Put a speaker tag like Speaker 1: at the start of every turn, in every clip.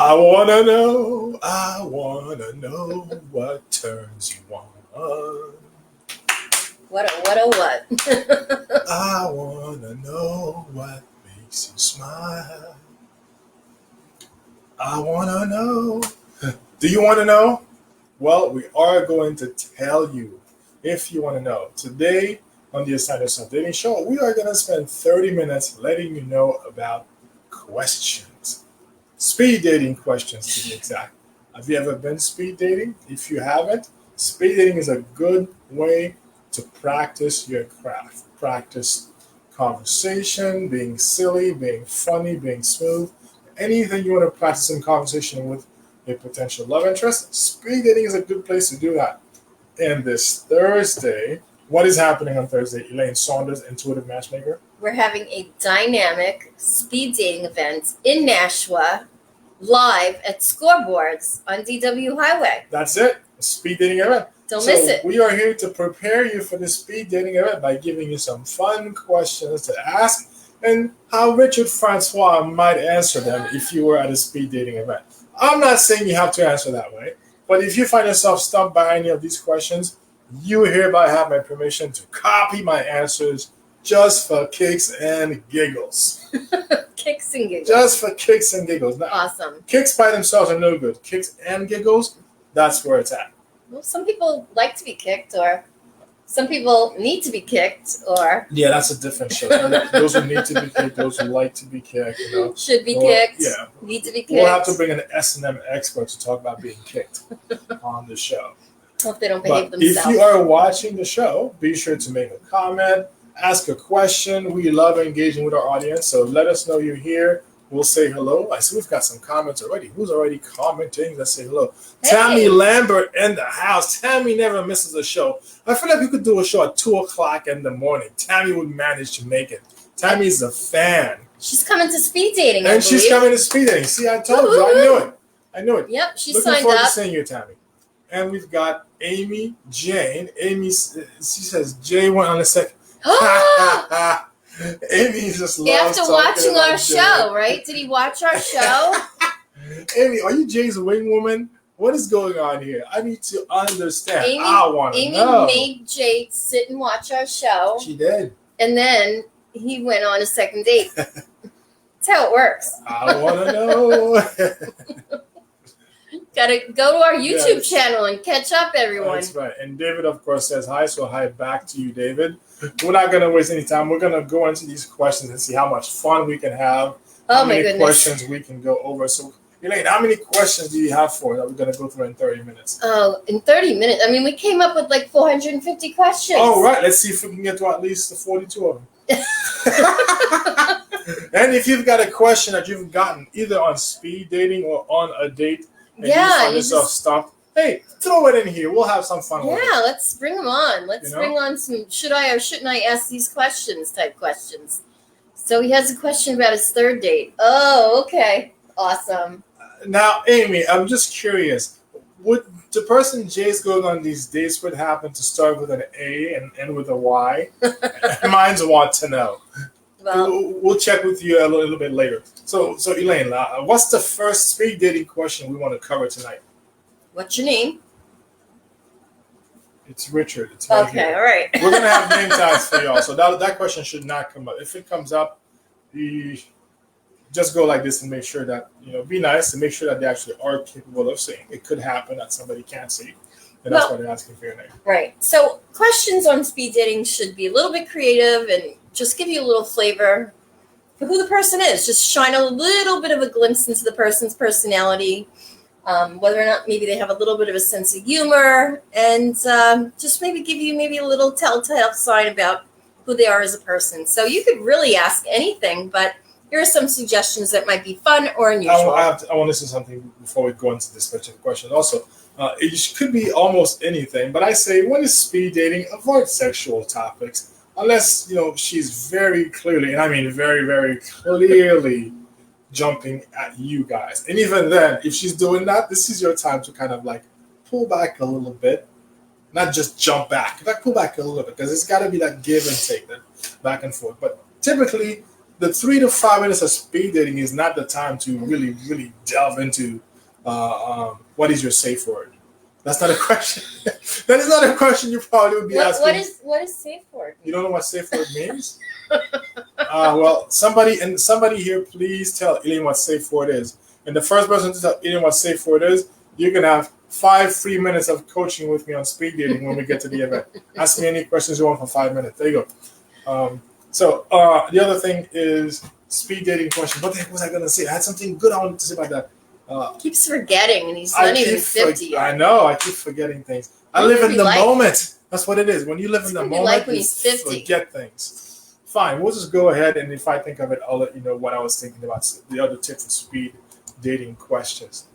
Speaker 1: I wanna know what turns you on.
Speaker 2: What?
Speaker 1: I wanna know what makes you smile. I wanna know. Do you wanna know? Well, we are going to tell you if you wanna know. Today on the Untitled Chapter Dating Show, we are gonna spend 30 minutes letting you know about questions. Speed dating questions to be exact. Have you ever been speed dating? If you haven't, speed dating is a good way to practice your craft. Practice conversation, being silly, being funny, being smooth. Anything you want to practice in conversation with a potential love interest, speed dating is a good place to do that. And this Thursday, what is happening on Thursday, Elaine Saunders, Intuitive Matchmaker?
Speaker 2: We're having a dynamic speed dating event in Nashua, live at Scoreboards on DW Highway.
Speaker 1: That's it. A speed dating event.
Speaker 2: Don't miss it.
Speaker 1: We are here to prepare you for the speed dating event by giving you some fun questions to ask and how Richard Francois might answer them if you were at a speed dating event. I'm not saying you have to answer that way, but if you find yourself stumped by any of these questions, you hereby have my permission to copy my answers just for kicks and giggles.
Speaker 2: Kicks and giggles.
Speaker 1: Just for kicks and giggles. Now,
Speaker 2: awesome.
Speaker 1: Kicks by themselves are no good. Kicks and giggles, that's where it's at.
Speaker 2: Well, some people like to be kicked, or some people need to be kicked, or...
Speaker 1: Yeah, that's a different show. Those who need to be kicked, those who like to be kicked, you know.
Speaker 2: Should be kicked.
Speaker 1: Yeah.
Speaker 2: Need to be kicked.
Speaker 1: We'll have to bring an S&M expert to talk about being kicked on the show.
Speaker 2: Hope they don't behave
Speaker 1: But
Speaker 2: themselves.
Speaker 1: if you are watching the show, be sure to make a comment, ask a question. We love engaging with our audience, so let us know you're here. We'll say hello. I see we've got some comments already. Who's already commenting? Let's say hello.
Speaker 2: Hey.
Speaker 1: Tammy Lambert in the house. Tammy never misses a show. I feel like we could do a show at 2 o'clock in the morning. Tammy would manage to make it. Tammy's a fan.
Speaker 2: She's coming to speed dating,
Speaker 1: And she's coming to speed dating. See, I told you. I knew it. I knew it.
Speaker 2: Yep, she
Speaker 1: Looking
Speaker 2: signed
Speaker 1: forward
Speaker 2: up.
Speaker 1: to seeing you, Tammy. And we've got Amy Jane. Amy, she says Jay went on a second. Amy just loves
Speaker 2: After watching our show, right? Did he watch our show?
Speaker 1: Amy, are you Jay's wing woman? What is going on here? I need to understand. I want to know.
Speaker 2: Amy made Jay sit and watch our show.
Speaker 1: She did.
Speaker 2: And then he went on a second date. That's how it works.
Speaker 1: I want to know.
Speaker 2: Gotta go to our YouTube channel and catch up, everyone.
Speaker 1: That's right. And David, of course, says hi. So hi back to you, David. We're not going to waste any time. We're going to go into these questions and see how much fun we can have.
Speaker 2: Oh,
Speaker 1: how
Speaker 2: my
Speaker 1: many
Speaker 2: goodness.
Speaker 1: questions we can go over. So, Elaine, how many questions do you have for that we're going to go through in 30 minutes?
Speaker 2: Oh, in 30 minutes? I mean, we came up with like 450 questions.
Speaker 1: Oh, right. Let's see if we can get to at least the 42 of them. And if you've got a question that you've gotten either on speed dating or on a date, and you find yourself stumped, hey, throw it in here. We'll have some fun with it.
Speaker 2: Yeah, let's bring them on. Let's bring on some should I or shouldn't I ask these questions type questions. So he has a question about his third date. Oh, okay. Awesome.
Speaker 1: Now, Amy, I'm just curious. Would the person Jay's going on these dates with happen to start with an A and end with a Y? Mine's want to know.
Speaker 2: Well,
Speaker 1: we'll check with you a little bit later. So Elaine, what's the first speed dating question we want to cover tonight?
Speaker 2: What's your name?
Speaker 1: It's Richard. It's right here.
Speaker 2: All right.
Speaker 1: We're going to have name tags for y'all. So that question should not come up. If it comes up, you just go like this and make sure that, be nice and make sure that they actually are capable of seeing. It could happen that somebody can't see. And that's why they're asking for your name.
Speaker 2: Right. So questions on speed dating should be a little bit creative and just give you a little flavor for who the person is. Just shine a little bit of a glimpse into the person's personality, whether or not maybe they have a little bit of a sense of humor, and just maybe give you maybe a little telltale sign about who they are as a person. So you could really ask anything, but here are some suggestions that might be fun or unusual.
Speaker 1: I want to say something before we go into this specific question. Also, it could be almost anything, but I say when it's speed dating, avoid sexual topics. Unless, she's very clearly, and I mean very, very clearly jumping at you guys. And even then, if she's doing that, this is your time to kind of like pull back a little bit. Not just jump back. In fact, pull back a little bit because it's got to be that give and take, that back and forth. But typically, the 3 to 5 minutes of speed dating is not the time to really, really delve into what is your safe word. That's not a question. That is not a question you probably would be asking.
Speaker 2: What is safe word?
Speaker 1: You don't know what safe word means? Well, somebody here, please tell Elaine what safe word is. And the first person to tell Elaine what safe word is, you can have 5 free minutes of coaching with me on speed dating when we get to the event. Ask me any questions you want for 5 minutes. There you go. So the other thing is speed dating question. What the heck was I going to say? I had something good I wanted to say about that.
Speaker 2: Keeps forgetting, and he's not even 50 yet.
Speaker 1: I know. I keep forgetting things. I live in the moment. That's what it is. When you live in the moment,
Speaker 2: like when he's 50.
Speaker 1: Forget things. Fine. We'll just go ahead, and if I think of it, I'll let you know what I was thinking about. The other tip for speed dating questions.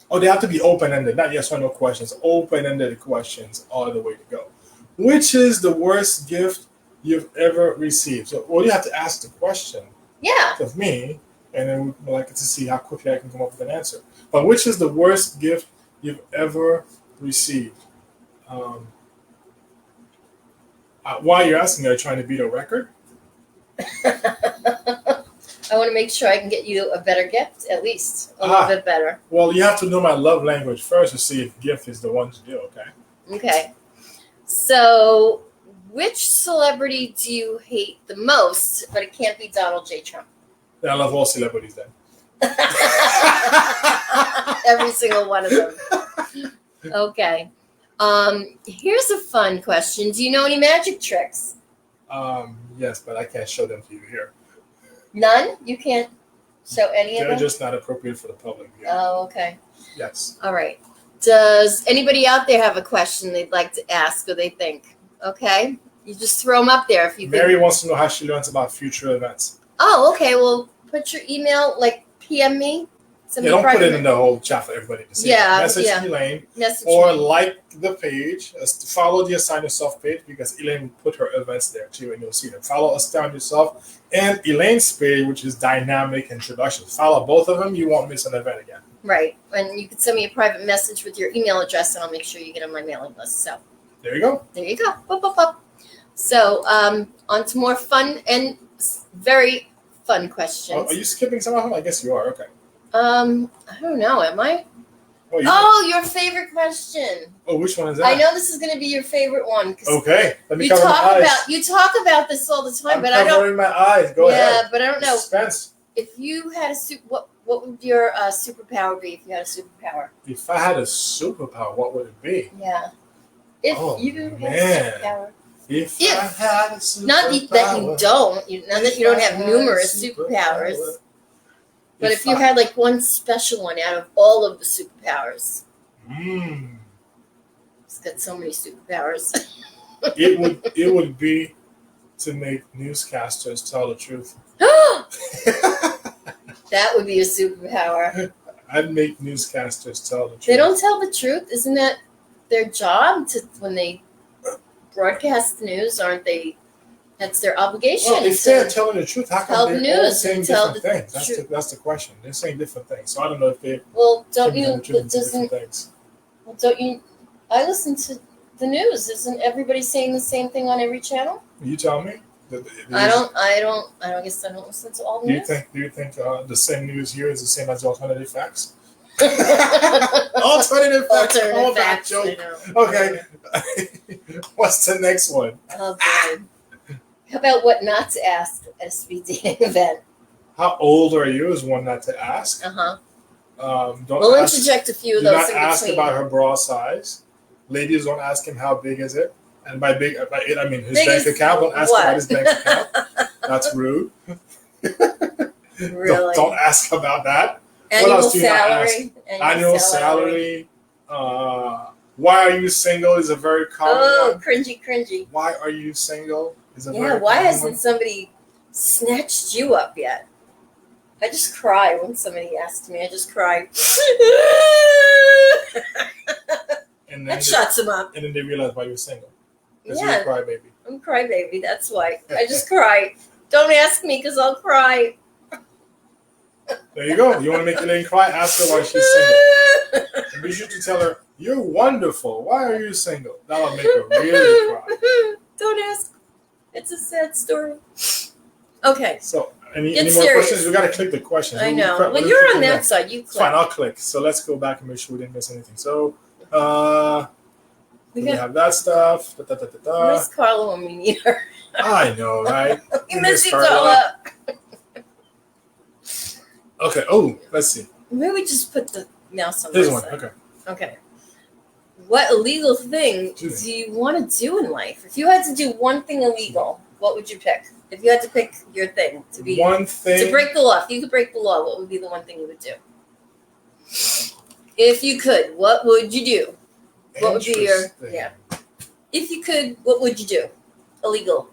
Speaker 1: Oh, they have to be open-ended, not yes or no questions. Open-ended questions are the way to go. Which is the worst gift you've ever received? So, well, you have to ask the question.
Speaker 2: Yeah.
Speaker 1: Of me. And then we'd like to see how quickly I can come up with an answer. But which is the worst gift you've ever received? Why you're asking, are you trying to beat a record?
Speaker 2: I want to make sure I can get you a better gift, at least a little bit better.
Speaker 1: Well, you have to know my love language first to see if gift is the one to do, okay?
Speaker 2: Okay. So, which celebrity do you hate the most? But it can't be Donald J. Trump.
Speaker 1: I love all celebrities then.
Speaker 2: Every single one of them. Okay. Here's a fun question. Do you know any magic tricks?
Speaker 1: Yes, but I can't show them to you here.
Speaker 2: None? You can't show any of them?
Speaker 1: They're just not appropriate for the public. Yeah.
Speaker 2: Oh, okay.
Speaker 1: Yes.
Speaker 2: All right. Does anybody out there have a question they'd like to ask or they think? Okay. You just throw them up there if you
Speaker 1: Mary wants to know how she learns about future events.
Speaker 2: Oh, okay. Well, put your email, PM me.
Speaker 1: Don't put it in the whole chat for everybody to see.
Speaker 2: Yeah,
Speaker 1: Message Elaine.
Speaker 2: Message
Speaker 1: or
Speaker 2: me.
Speaker 1: Like the page. Follow the Assign Yourself page because Elaine will put her events there too and you'll see them. Follow Assign Yourself and Elaine's page, which is Dynamic Introductions. Follow both of them. You won't miss an event again.
Speaker 2: Right. And you can send me a private message with your email address and I'll make sure you get on my mailing list. So
Speaker 1: there you go.
Speaker 2: There you go. Boop, boop, boop. So on to more fun and very fun questions.
Speaker 1: Are you skipping some of them? I guess you are. Okay.
Speaker 2: I don't know. Am I? Your favorite question.
Speaker 1: Oh, which one is that?
Speaker 2: I know this is going to be your favorite one.
Speaker 1: Okay. Let me cover my eyes.
Speaker 2: You talk about this all the time, but I don't.
Speaker 1: I'm covering my eyes. Go ahead.
Speaker 2: Yeah, but I don't know.
Speaker 1: Suspense.
Speaker 2: If you had what would your superpower be? If you had a superpower.
Speaker 1: If I had a superpower, what would it be?
Speaker 2: Yeah. If you had a superpower.
Speaker 1: If I had a superpower.
Speaker 2: Not that you don't. Not that you don't have numerous superpowers. But if you had one special one out of all of the superpowers. It's got so many superpowers.
Speaker 1: it would be to make newscasters tell the truth.
Speaker 2: That would be a superpower.
Speaker 1: I'd make newscasters tell the truth.
Speaker 2: They don't tell the truth. Isn't that their job when they broadcast the news? Aren't they? That's their obligation.
Speaker 1: Well, if they're telling the truth, how come they're all saying different things? That's the question. They're saying different things. So I don't know if they.
Speaker 2: Well,
Speaker 1: don't you?
Speaker 2: I listen to the news. Isn't everybody saying the same thing on every channel?
Speaker 1: You tell me.
Speaker 2: I don't guess I don't listen to all the news.
Speaker 1: Do you think the same news here is the same as the alternative facts? Alternative facts. Joke. Okay. What's the next one?
Speaker 2: Oh boy. How about what not to ask at a speed dating event?
Speaker 1: How old are you is one not to ask.
Speaker 2: We'll interject a few of those in between.
Speaker 1: Do not ask about her bra size. Ladies, don't ask him how big is it. And by it, I mean his bank account. Don't ask about his bank account. That's rude.
Speaker 2: Really?
Speaker 1: Don't ask about that.
Speaker 2: Annual
Speaker 1: what else do you
Speaker 2: salary.
Speaker 1: Annual salary. Why are you single is a very common one.
Speaker 2: Cringy.
Speaker 1: Why are you single is a very
Speaker 2: why
Speaker 1: common
Speaker 2: hasn't
Speaker 1: one.
Speaker 2: Somebody snatched you up yet? I just cry when somebody asks me. I just cry.
Speaker 1: And
Speaker 2: that shuts them up.
Speaker 1: And then they realize why you're single. Because
Speaker 2: Yeah.
Speaker 1: you're a crybaby.
Speaker 2: I'm a crybaby. That's why. I just cry. Don't ask me because I'll cry.
Speaker 1: There you go. You want to make Elaine cry? Ask her why she's single. And be sure to tell her, you're wonderful. Why are you single? That'll make her really cry.
Speaker 2: Don't ask. It's a sad story. Okay.
Speaker 1: So, Any
Speaker 2: Get
Speaker 1: more
Speaker 2: serious.
Speaker 1: questions? We got to click the questions.
Speaker 2: I know.
Speaker 1: We'll
Speaker 2: Well, you're
Speaker 1: click
Speaker 2: on
Speaker 1: them
Speaker 2: that
Speaker 1: now.
Speaker 2: side. You
Speaker 1: It's fine.
Speaker 2: click.
Speaker 1: I'll click. So let's go back and make sure we didn't miss anything. So
Speaker 2: We
Speaker 1: we
Speaker 2: got
Speaker 1: have that stuff.
Speaker 2: Miss Carla when we need her.
Speaker 1: I know, right?
Speaker 2: We miss you, Carla.
Speaker 1: Okay. Oh, let's see.
Speaker 2: Maybe we just put the mouse on
Speaker 1: This
Speaker 2: my
Speaker 1: one.
Speaker 2: side.
Speaker 1: Okay.
Speaker 2: Okay. What illegal thing
Speaker 1: Do
Speaker 2: do you want to do in life? If you had to do one thing illegal, what would you pick? If you had to pick your thing to be
Speaker 1: One thing.
Speaker 2: to break the law, if you could break the law, what would be the one thing you would do? If you could, what would you do? What would be your
Speaker 1: Interesting.
Speaker 2: If you could, what would you do? Illegal.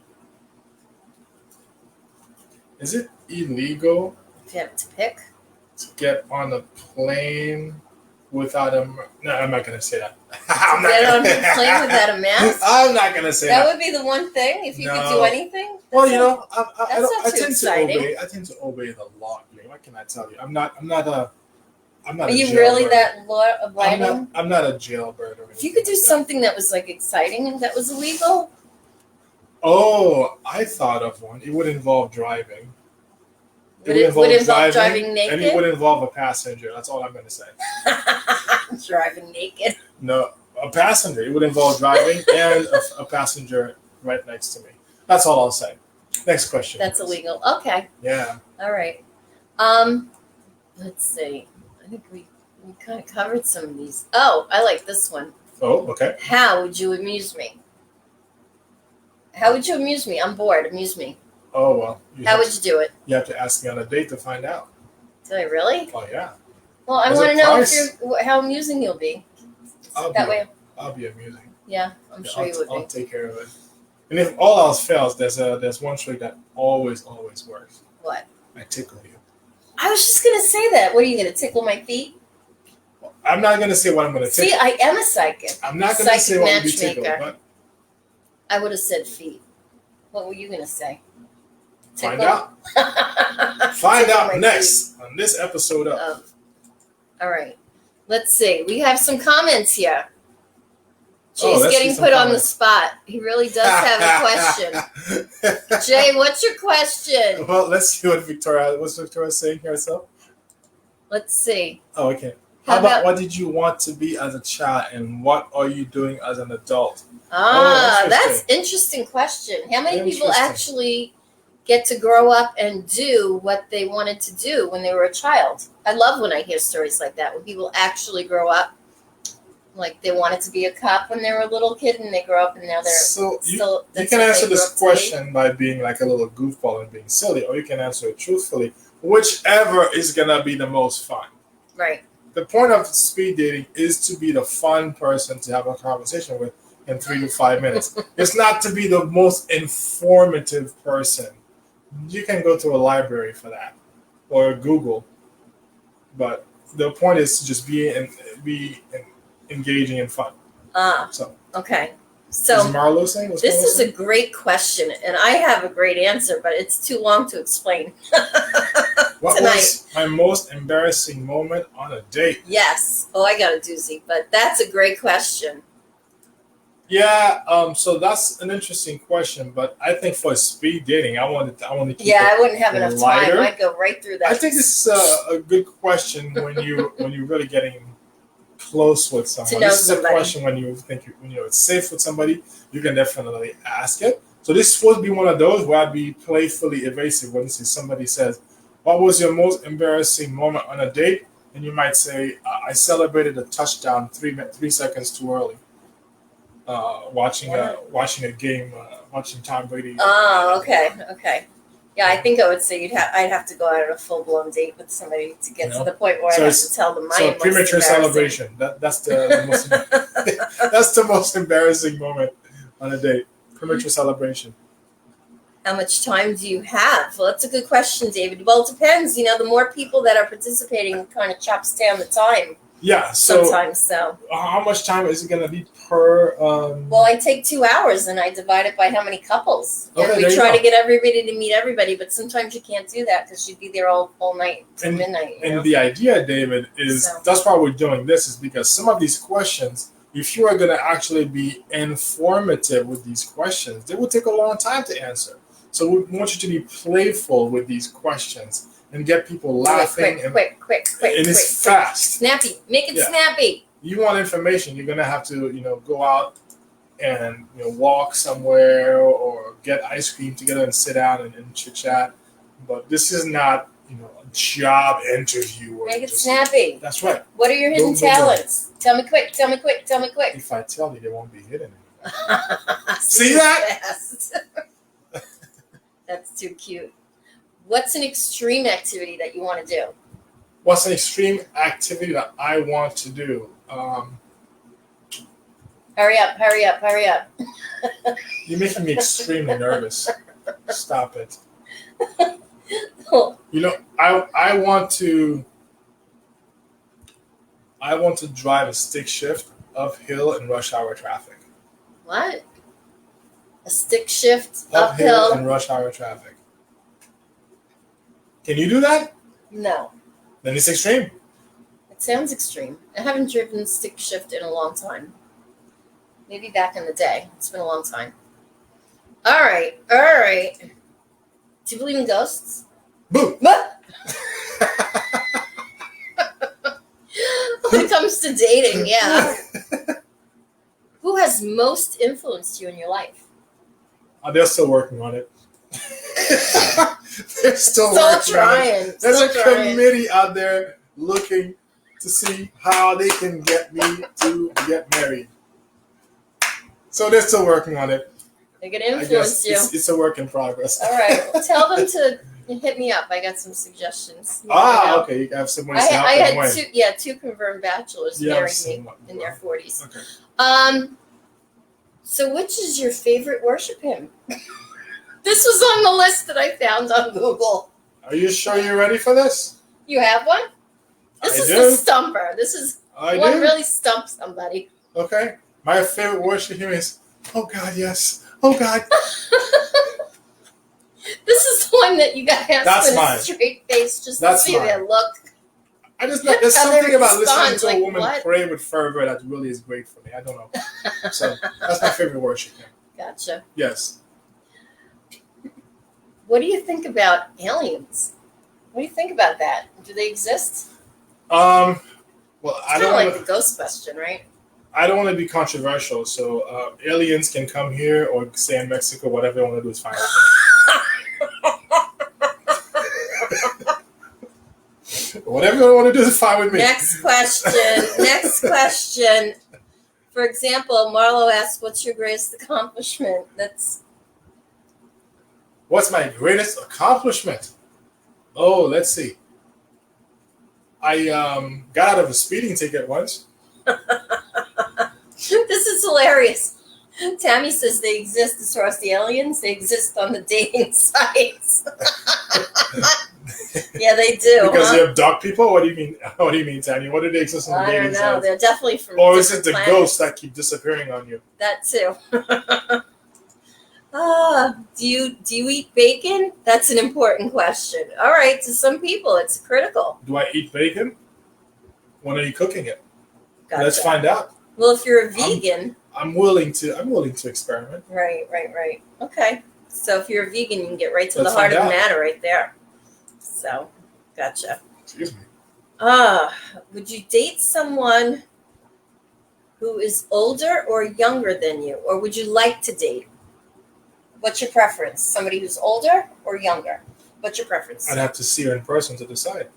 Speaker 1: Is it illegal
Speaker 2: If you have to pick.
Speaker 1: to get on a plane without a? No, I'm not gonna say that. I'm not
Speaker 2: Get on
Speaker 1: gonna-
Speaker 2: a plane without a mask.
Speaker 1: I'm not gonna say
Speaker 2: That
Speaker 1: that.
Speaker 2: would be the one thing. If you could
Speaker 1: No.
Speaker 2: do anything.
Speaker 1: Well, you know, I
Speaker 2: That's
Speaker 1: don't.
Speaker 2: not
Speaker 1: I
Speaker 2: too
Speaker 1: tend
Speaker 2: exciting.
Speaker 1: to obey. I tend to obey the law. What can I tell you? I'm not
Speaker 2: Are
Speaker 1: a
Speaker 2: you really
Speaker 1: jailbird.
Speaker 2: that law abiding?
Speaker 1: I'm not a jailbird. Or
Speaker 2: If you could do
Speaker 1: anything like that.
Speaker 2: something that was like exciting and that was illegal,
Speaker 1: Oh, I thought of one. It would involve driving.
Speaker 2: would it involve driving
Speaker 1: and it
Speaker 2: naked?
Speaker 1: would involve a passenger. That's all I'm going to say.
Speaker 2: Driving naked.
Speaker 1: No, a passenger. It would involve driving and a passenger right next to me. That's all I'll say. Next question.
Speaker 2: That's illegal. Okay.
Speaker 1: Yeah.
Speaker 2: All right. Let's see. I think we kind of covered some of these. Oh, I like this one.
Speaker 1: Oh, okay.
Speaker 2: How would you amuse me? How would you amuse me? I'm bored. Amuse me.
Speaker 1: Oh, well.
Speaker 2: How would you do it?
Speaker 1: You have to ask me on a date to find out.
Speaker 2: Do I really?
Speaker 1: Oh, yeah.
Speaker 2: Well, I
Speaker 1: There's
Speaker 2: want
Speaker 1: a
Speaker 2: to know
Speaker 1: price.
Speaker 2: how amusing you'll be.
Speaker 1: I'll
Speaker 2: That
Speaker 1: be,
Speaker 2: way,
Speaker 1: I'll be amusing.
Speaker 2: yeah, I'm sure you would
Speaker 1: I'll
Speaker 2: be.
Speaker 1: take care of it. And if all else fails, there's one trick that always works.
Speaker 2: What?
Speaker 1: I tickle you.
Speaker 2: I was just gonna say that. What are you gonna tickle my feet?
Speaker 1: I'm not going to say what I'm going to
Speaker 2: See,
Speaker 1: tickle.
Speaker 2: I am a psychic.
Speaker 1: I'm not going to say what would be
Speaker 2: matchmaker.
Speaker 1: tickled, but
Speaker 2: I would have said feet. What were you gonna say?
Speaker 1: find
Speaker 2: Tickle?
Speaker 1: out. Find
Speaker 2: Tickle
Speaker 1: out
Speaker 2: my
Speaker 1: next on this episode of.
Speaker 2: All right. Let's see. We have some comments here.
Speaker 1: Oh,
Speaker 2: Jay's
Speaker 1: let's
Speaker 2: getting
Speaker 1: see some
Speaker 2: put on the
Speaker 1: comments.
Speaker 2: spot. He really does have a question. Jay, what's your question?
Speaker 1: Well, let's see what's Victoria saying here herself.
Speaker 2: Let's see.
Speaker 1: Oh, okay.
Speaker 2: How
Speaker 1: How about
Speaker 2: about-
Speaker 1: what did you want to be as a child and what are you doing as an adult?
Speaker 2: Ah,
Speaker 1: interesting.
Speaker 2: that's interesting question. How many people
Speaker 1: Interesting.
Speaker 2: actually get to grow up and do what they wanted to do when they were a child? I love when I hear stories like that, when people actually grow up. Like they wanted to be a cop when they were a little kid and they grow up and now they're
Speaker 1: So you
Speaker 2: still.
Speaker 1: can
Speaker 2: that's what they
Speaker 1: answer
Speaker 2: grew
Speaker 1: this
Speaker 2: up to be.
Speaker 1: question by being like a little goofball and being silly, or you can answer it truthfully. Whichever is gonna be the most fun.
Speaker 2: Right.
Speaker 1: The point of speed dating is to be the fun person to have a conversation with in 3 to 5 minutes. It's not to be the most informative person. You can go to a library for that or Google, but the point is to just be engaging and fun.
Speaker 2: Ah,
Speaker 1: So,
Speaker 2: okay.
Speaker 1: is
Speaker 2: So
Speaker 1: Marlo saying? What's
Speaker 2: this
Speaker 1: Marlo
Speaker 2: is
Speaker 1: saying?
Speaker 2: a great question, and I have a great answer, but it's too long to explain.
Speaker 1: What
Speaker 2: tonight.
Speaker 1: was my most embarrassing moment on a date?
Speaker 2: Yes. Oh, I got a doozy, but that's a great question.
Speaker 1: Yeah, so that's an interesting question, but I think for speed dating, I want to keep
Speaker 2: Yeah,
Speaker 1: it
Speaker 2: I wouldn't have enough
Speaker 1: lighter.
Speaker 2: time. I'd go right through that.
Speaker 1: I think this is a good question when you're really getting close with someone.
Speaker 2: To know
Speaker 1: This is
Speaker 2: somebody.
Speaker 1: a question when you think it's safe with somebody. You can definitely ask it. So this would be one of those where I'd be playfully evasive when somebody says, "What was your most embarrassing moment on a date?" And you might say, "I celebrated a touchdown 3 seconds too early, watching a game, watching Tom Brady."
Speaker 2: Oh, okay. Yeah, I think I would say I'd have to go out on a full blown date with somebody to get to the point where
Speaker 1: So
Speaker 2: I have
Speaker 1: it's-
Speaker 2: to tell them my
Speaker 1: So
Speaker 2: most
Speaker 1: premature
Speaker 2: embarrassing.
Speaker 1: celebration. That's the most that's the most embarrassing moment on a date. Premature celebration.
Speaker 2: How much time do you have? Well, that's a good question, David. Well, it depends. The more people that are participating kind of chops down the time
Speaker 1: Yeah. So
Speaker 2: sometimes. So,
Speaker 1: how much time is it gonna be per?
Speaker 2: well, I take 2 hours and I divide it by how many couples.
Speaker 1: Okay,
Speaker 2: And
Speaker 1: there
Speaker 2: we
Speaker 1: you
Speaker 2: try
Speaker 1: go.
Speaker 2: to get everybody to meet everybody, but sometimes you can't do that because you'd be there all night till
Speaker 1: And-
Speaker 2: midnight.
Speaker 1: And the idea, David, is
Speaker 2: So.
Speaker 1: that's why we're doing this is because some of these questions, if you are gonna actually be informative with these questions, they will take a long time to answer. So we want you to be playful with these questions and get people laughing.
Speaker 2: Quick.
Speaker 1: And it's fast.
Speaker 2: Snappy. Make it snappy.
Speaker 1: You want information, you're going to have to, go out and walk somewhere or get ice cream together and sit down and chit-chat. But this is not, a job interview.
Speaker 2: Make it snappy.
Speaker 1: That's right.
Speaker 2: What are your hidden talents? Tell me quick.
Speaker 1: If I tell you, they won't be hidden anymore. See that?
Speaker 2: That's too cute. What's an extreme activity that you want to do?
Speaker 1: What's an extreme activity that I want to do?
Speaker 2: Hurry up.
Speaker 1: You're making me extremely nervous. Stop it. I want to drive a stick shift uphill in rush hour traffic.
Speaker 2: What? A stick shift
Speaker 1: uphill in rush hour traffic. Can you do that?
Speaker 2: No.
Speaker 1: Then it's extreme.
Speaker 2: It sounds extreme. I haven't driven stick shift in a long time. Maybe back in the day. It's been a long time. All right. Do you believe in ghosts?
Speaker 1: Boo!
Speaker 2: When it comes to dating, yeah. Who has most influenced you in your life?
Speaker 1: They're still working on it. They're still working
Speaker 2: trying.
Speaker 1: on it. There's a committee out there looking to see how they can get me to get married. So they're still working on it.
Speaker 2: They're going to influence you.
Speaker 1: It's a work in progress.
Speaker 2: All right. Well, tell them to hit me up. I got some suggestions.
Speaker 1: Okay. You have some ways to help them
Speaker 2: I had two confirmed bachelors married me in their 40s.
Speaker 1: Okay.
Speaker 2: So which is your favorite worship hymn? This was on the list that I found on Google.
Speaker 1: Are you sure you're ready for this?
Speaker 2: You have one? This is the stumper. This is one really stumps somebody.
Speaker 1: Okay. My favorite worship hymn is, "Oh God, yes. Oh God."
Speaker 2: This is the one that you got to ask with a straight face just to see their look.
Speaker 1: There's something about listening to a woman pray with fervor that really is great for me. I don't know. So that's my favorite worship hymn.
Speaker 2: Gotcha.
Speaker 1: Yes.
Speaker 2: What do you think about aliens? What do you think about that? Do they exist?
Speaker 1: Well, I don't
Speaker 2: like the ghost question, right?
Speaker 1: I don't want to be controversial, so aliens can come here or stay in Mexico. Whatever they want to do is fine with me. Whatever they want to do is fine with me.
Speaker 2: Next question. For example, Marlo asks, "What's your greatest accomplishment?"
Speaker 1: What's my greatest accomplishment? Oh, let's see. I got out of a speeding ticket once.
Speaker 2: This is hilarious. Tammy says they exist as far as the aliens. They exist on the dating sites. Yeah, they do.
Speaker 1: Because they abduct people? What do you mean? What do you mean, Tammy? What do they exist on the dating sites?
Speaker 2: I don't know. They're definitely from
Speaker 1: Or is it the
Speaker 2: planets.
Speaker 1: ghosts that keep disappearing on you?
Speaker 2: That too. Do you eat bacon? That's an important question. All right, to some people, it's critical.
Speaker 1: Do I eat bacon? When are you cooking it?
Speaker 2: Gotcha.
Speaker 1: Let's find out.
Speaker 2: Well, if you're a vegan,
Speaker 1: I'm willing to experiment.
Speaker 2: Right. Okay. So if you're a vegan, you can get right to the heart of the matter right there. So, gotcha.
Speaker 1: Excuse me.
Speaker 2: Would you date someone who is older or younger than you, or would you like to date? What's your preference? Somebody who's older or younger? What's your preference?
Speaker 1: I'd have to see her in person to decide.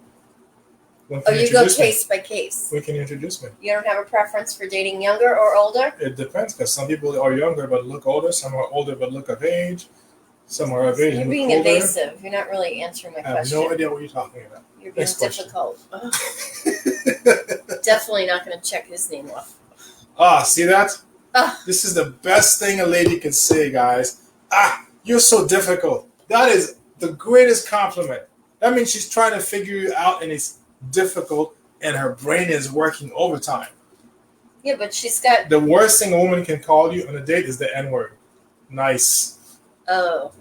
Speaker 2: You go case by case.
Speaker 1: When can you introduce me?
Speaker 2: You don't have a preference for dating younger or older?
Speaker 1: It depends, because some people are younger but look older. Some are older but look of age. Some are of age and look older.
Speaker 2: You're being evasive. You're not really answering my question.
Speaker 1: I have no idea what you're talking about.
Speaker 2: You're being difficult. Definitely not going to check his name off.
Speaker 1: See that? This is the best thing a lady can say, guys. You're so difficult. That is the greatest compliment. That means she's trying to figure you out and it's difficult and her brain is working overtime.
Speaker 2: Yeah, but she's got...
Speaker 1: The worst thing a woman can call you on a date is the N-word. Nice.
Speaker 2: Oh.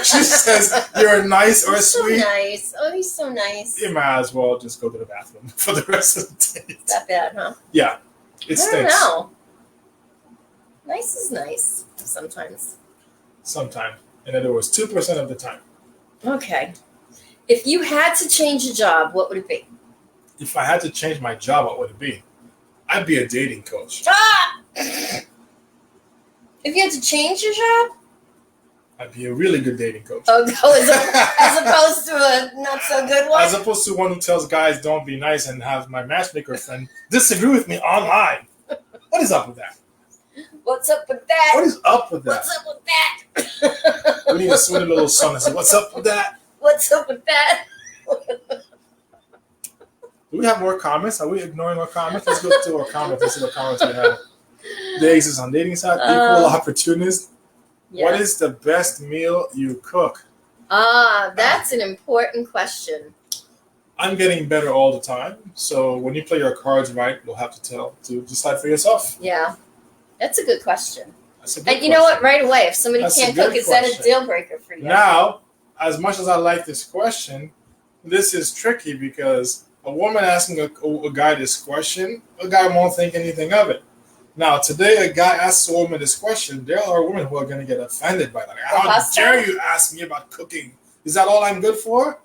Speaker 1: She says you're nice or
Speaker 2: he's
Speaker 1: sweet.
Speaker 2: So nice. Oh, he's so nice.
Speaker 1: You might as well just go to the bathroom for the rest of the date.
Speaker 2: It's that bad, huh?
Speaker 1: Yeah. It stinks.
Speaker 2: I don't know. Nice is nice sometimes.
Speaker 1: Sometimes. In other words, 2% of the time.
Speaker 2: Okay. If you had to change a job, what would it be?
Speaker 1: If I had to change my job, what would it be? I'd be a dating coach.
Speaker 2: Ah! If you had to change your job?
Speaker 1: I'd be a really good dating coach.
Speaker 2: Oh, as opposed to a not so good one?
Speaker 1: As opposed to one who tells guys don't be nice and have my matchmaker friend disagree with me online. What is up with that?
Speaker 2: What's up with that?
Speaker 1: What is up with that?
Speaker 2: What's up with that?
Speaker 1: We need a sweet little song that says, what's up with that?
Speaker 2: What's up with that?
Speaker 1: Do we have more comments? Are we ignoring our comments? Let's go to our comments. Let's see what comments we have. The Aces on dating site, equal opportunist.
Speaker 2: Yeah.
Speaker 1: What is the best meal you cook?
Speaker 2: That's an important question.
Speaker 1: I'm getting better all the time. So when you play your cards right, you'll have to decide for yourself.
Speaker 2: Yeah. That's a good question.
Speaker 1: That's a good
Speaker 2: And you know what? Right away, if somebody
Speaker 1: That's
Speaker 2: can't
Speaker 1: a good
Speaker 2: cook, is that a
Speaker 1: question.
Speaker 2: deal breaker for you?
Speaker 1: Now, as much as I like this question, this is tricky because a woman asking a guy this question, a guy won't think anything of it. Now, today, a guy asks a woman this question. There are women who are going to get offended by that. How dare you ask me about cooking? Is that all I'm good for?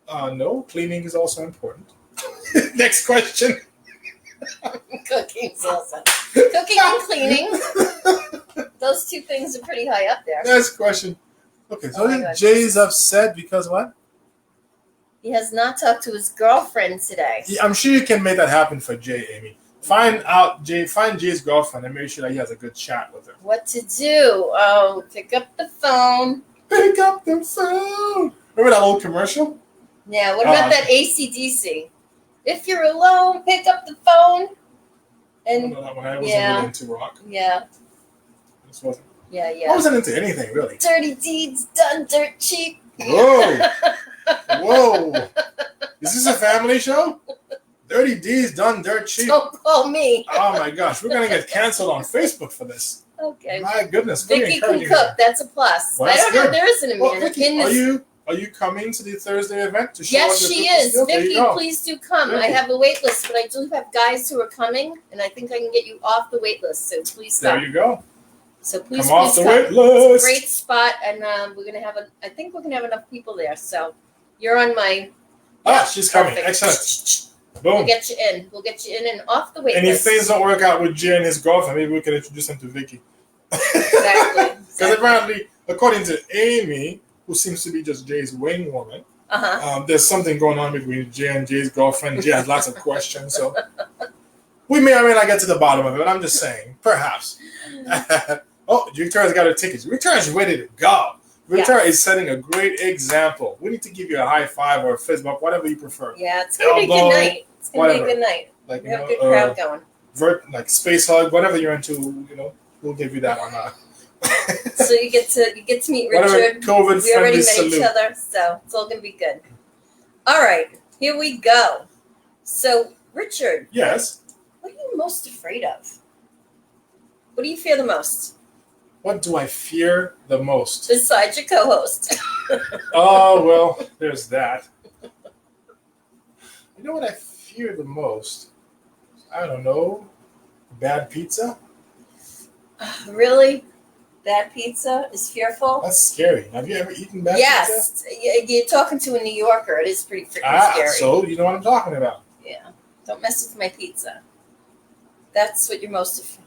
Speaker 1: No, cleaning is also important. Next question.
Speaker 2: Cooking's awesome. Cooking and cleaning. Those two things are pretty high up there.
Speaker 1: Next question. Okay, so
Speaker 2: Oh my God.
Speaker 1: Jay's upset because what?
Speaker 2: He has not talked to his girlfriend today.
Speaker 1: Yeah, I'm sure you can make that happen for Jay, Amy. Find Jay's girlfriend and make sure that he has a good chat with her.
Speaker 2: What to do? Oh, pick up the phone.
Speaker 1: Pick up the phone. Remember that old commercial?
Speaker 2: Yeah, what about that AC/DC? If you're alone, pick up the phone. And
Speaker 1: I wasn't really into rock.
Speaker 2: yeah,
Speaker 1: This wasn't.
Speaker 2: yeah.
Speaker 1: I wasn't into anything really.
Speaker 2: Dirty deeds done dirt cheap.
Speaker 1: Whoa, whoa! Is this a family show? Dirty D's done dirt cheap.
Speaker 2: Don't call me.
Speaker 1: Oh my gosh, we're gonna get canceled on Facebook for this.
Speaker 2: Okay.
Speaker 1: My goodness, very
Speaker 2: Vicky can
Speaker 1: encouraging.
Speaker 2: cook. That's a plus.
Speaker 1: Well,
Speaker 2: I
Speaker 1: that's
Speaker 2: don't know.
Speaker 1: good.
Speaker 2: There isn't a
Speaker 1: Well,
Speaker 2: man.
Speaker 1: Vicky, are you coming to the Thursday event to show
Speaker 2: Yes,
Speaker 1: us your
Speaker 2: she
Speaker 1: cooking
Speaker 2: is.
Speaker 1: skills? There
Speaker 2: Vicky,
Speaker 1: you go.
Speaker 2: please do come.
Speaker 1: Vicky.
Speaker 2: I have a wait list, but I do have guys who are coming, and I think I can get you off the wait list. So please
Speaker 1: There
Speaker 2: come.
Speaker 1: you go.
Speaker 2: So please,
Speaker 1: Come off
Speaker 2: please
Speaker 1: the
Speaker 2: come.
Speaker 1: wait list.
Speaker 2: It's a great spot, and we're gonna have I think we're gonna have enough people there. So you're on my.
Speaker 1: She's coming.
Speaker 2: Perfect.
Speaker 1: Excellent.
Speaker 2: We'll
Speaker 1: Boom.
Speaker 2: get you in. We'll get you in and off the wait
Speaker 1: And if
Speaker 2: list.
Speaker 1: things don't work out with Jay and his girlfriend, maybe we can introduce him to Vicky.
Speaker 2: Exactly.
Speaker 1: Because apparently, according to Amy, who seems to be just Jay's wing woman, there's something going on between Jay and Jay's girlfriend. Jay has lots of questions, so we may or may not get to the bottom of it. I'm just saying, perhaps. Oh, Victoria's got her tickets. Victoria's ready to go. Victoria is setting a great example. We need to give you a high five or a fist bump, whatever you prefer.
Speaker 2: Yeah, it's gonna be a good
Speaker 1: Elbow,
Speaker 2: night. It's gonna be a good night.
Speaker 1: Like,
Speaker 2: We have a good crowd going.
Speaker 1: like space hug, whatever you're into, we'll give you that one.
Speaker 2: So you get to meet
Speaker 1: Whatever
Speaker 2: Richard.
Speaker 1: COVID
Speaker 2: We already
Speaker 1: friendly
Speaker 2: met
Speaker 1: salute.
Speaker 2: each other, so it's all gonna be good. All right, here we go. So Richard,
Speaker 1: Yes.
Speaker 2: what are you most afraid of? What do you fear the most?
Speaker 1: What do I fear the most?
Speaker 2: Besides your co-host.
Speaker 1: Oh, well, there's that. You know what I fear the most? I don't know. Bad pizza?
Speaker 2: Really? Bad pizza is fearful?
Speaker 1: That's scary. Have you ever eaten bad pizza?
Speaker 2: Yes. You're talking to a New Yorker. It is pretty freaking scary.
Speaker 1: So you know what I'm talking about.
Speaker 2: Yeah. Don't mess with my pizza. That's what you're most afraid.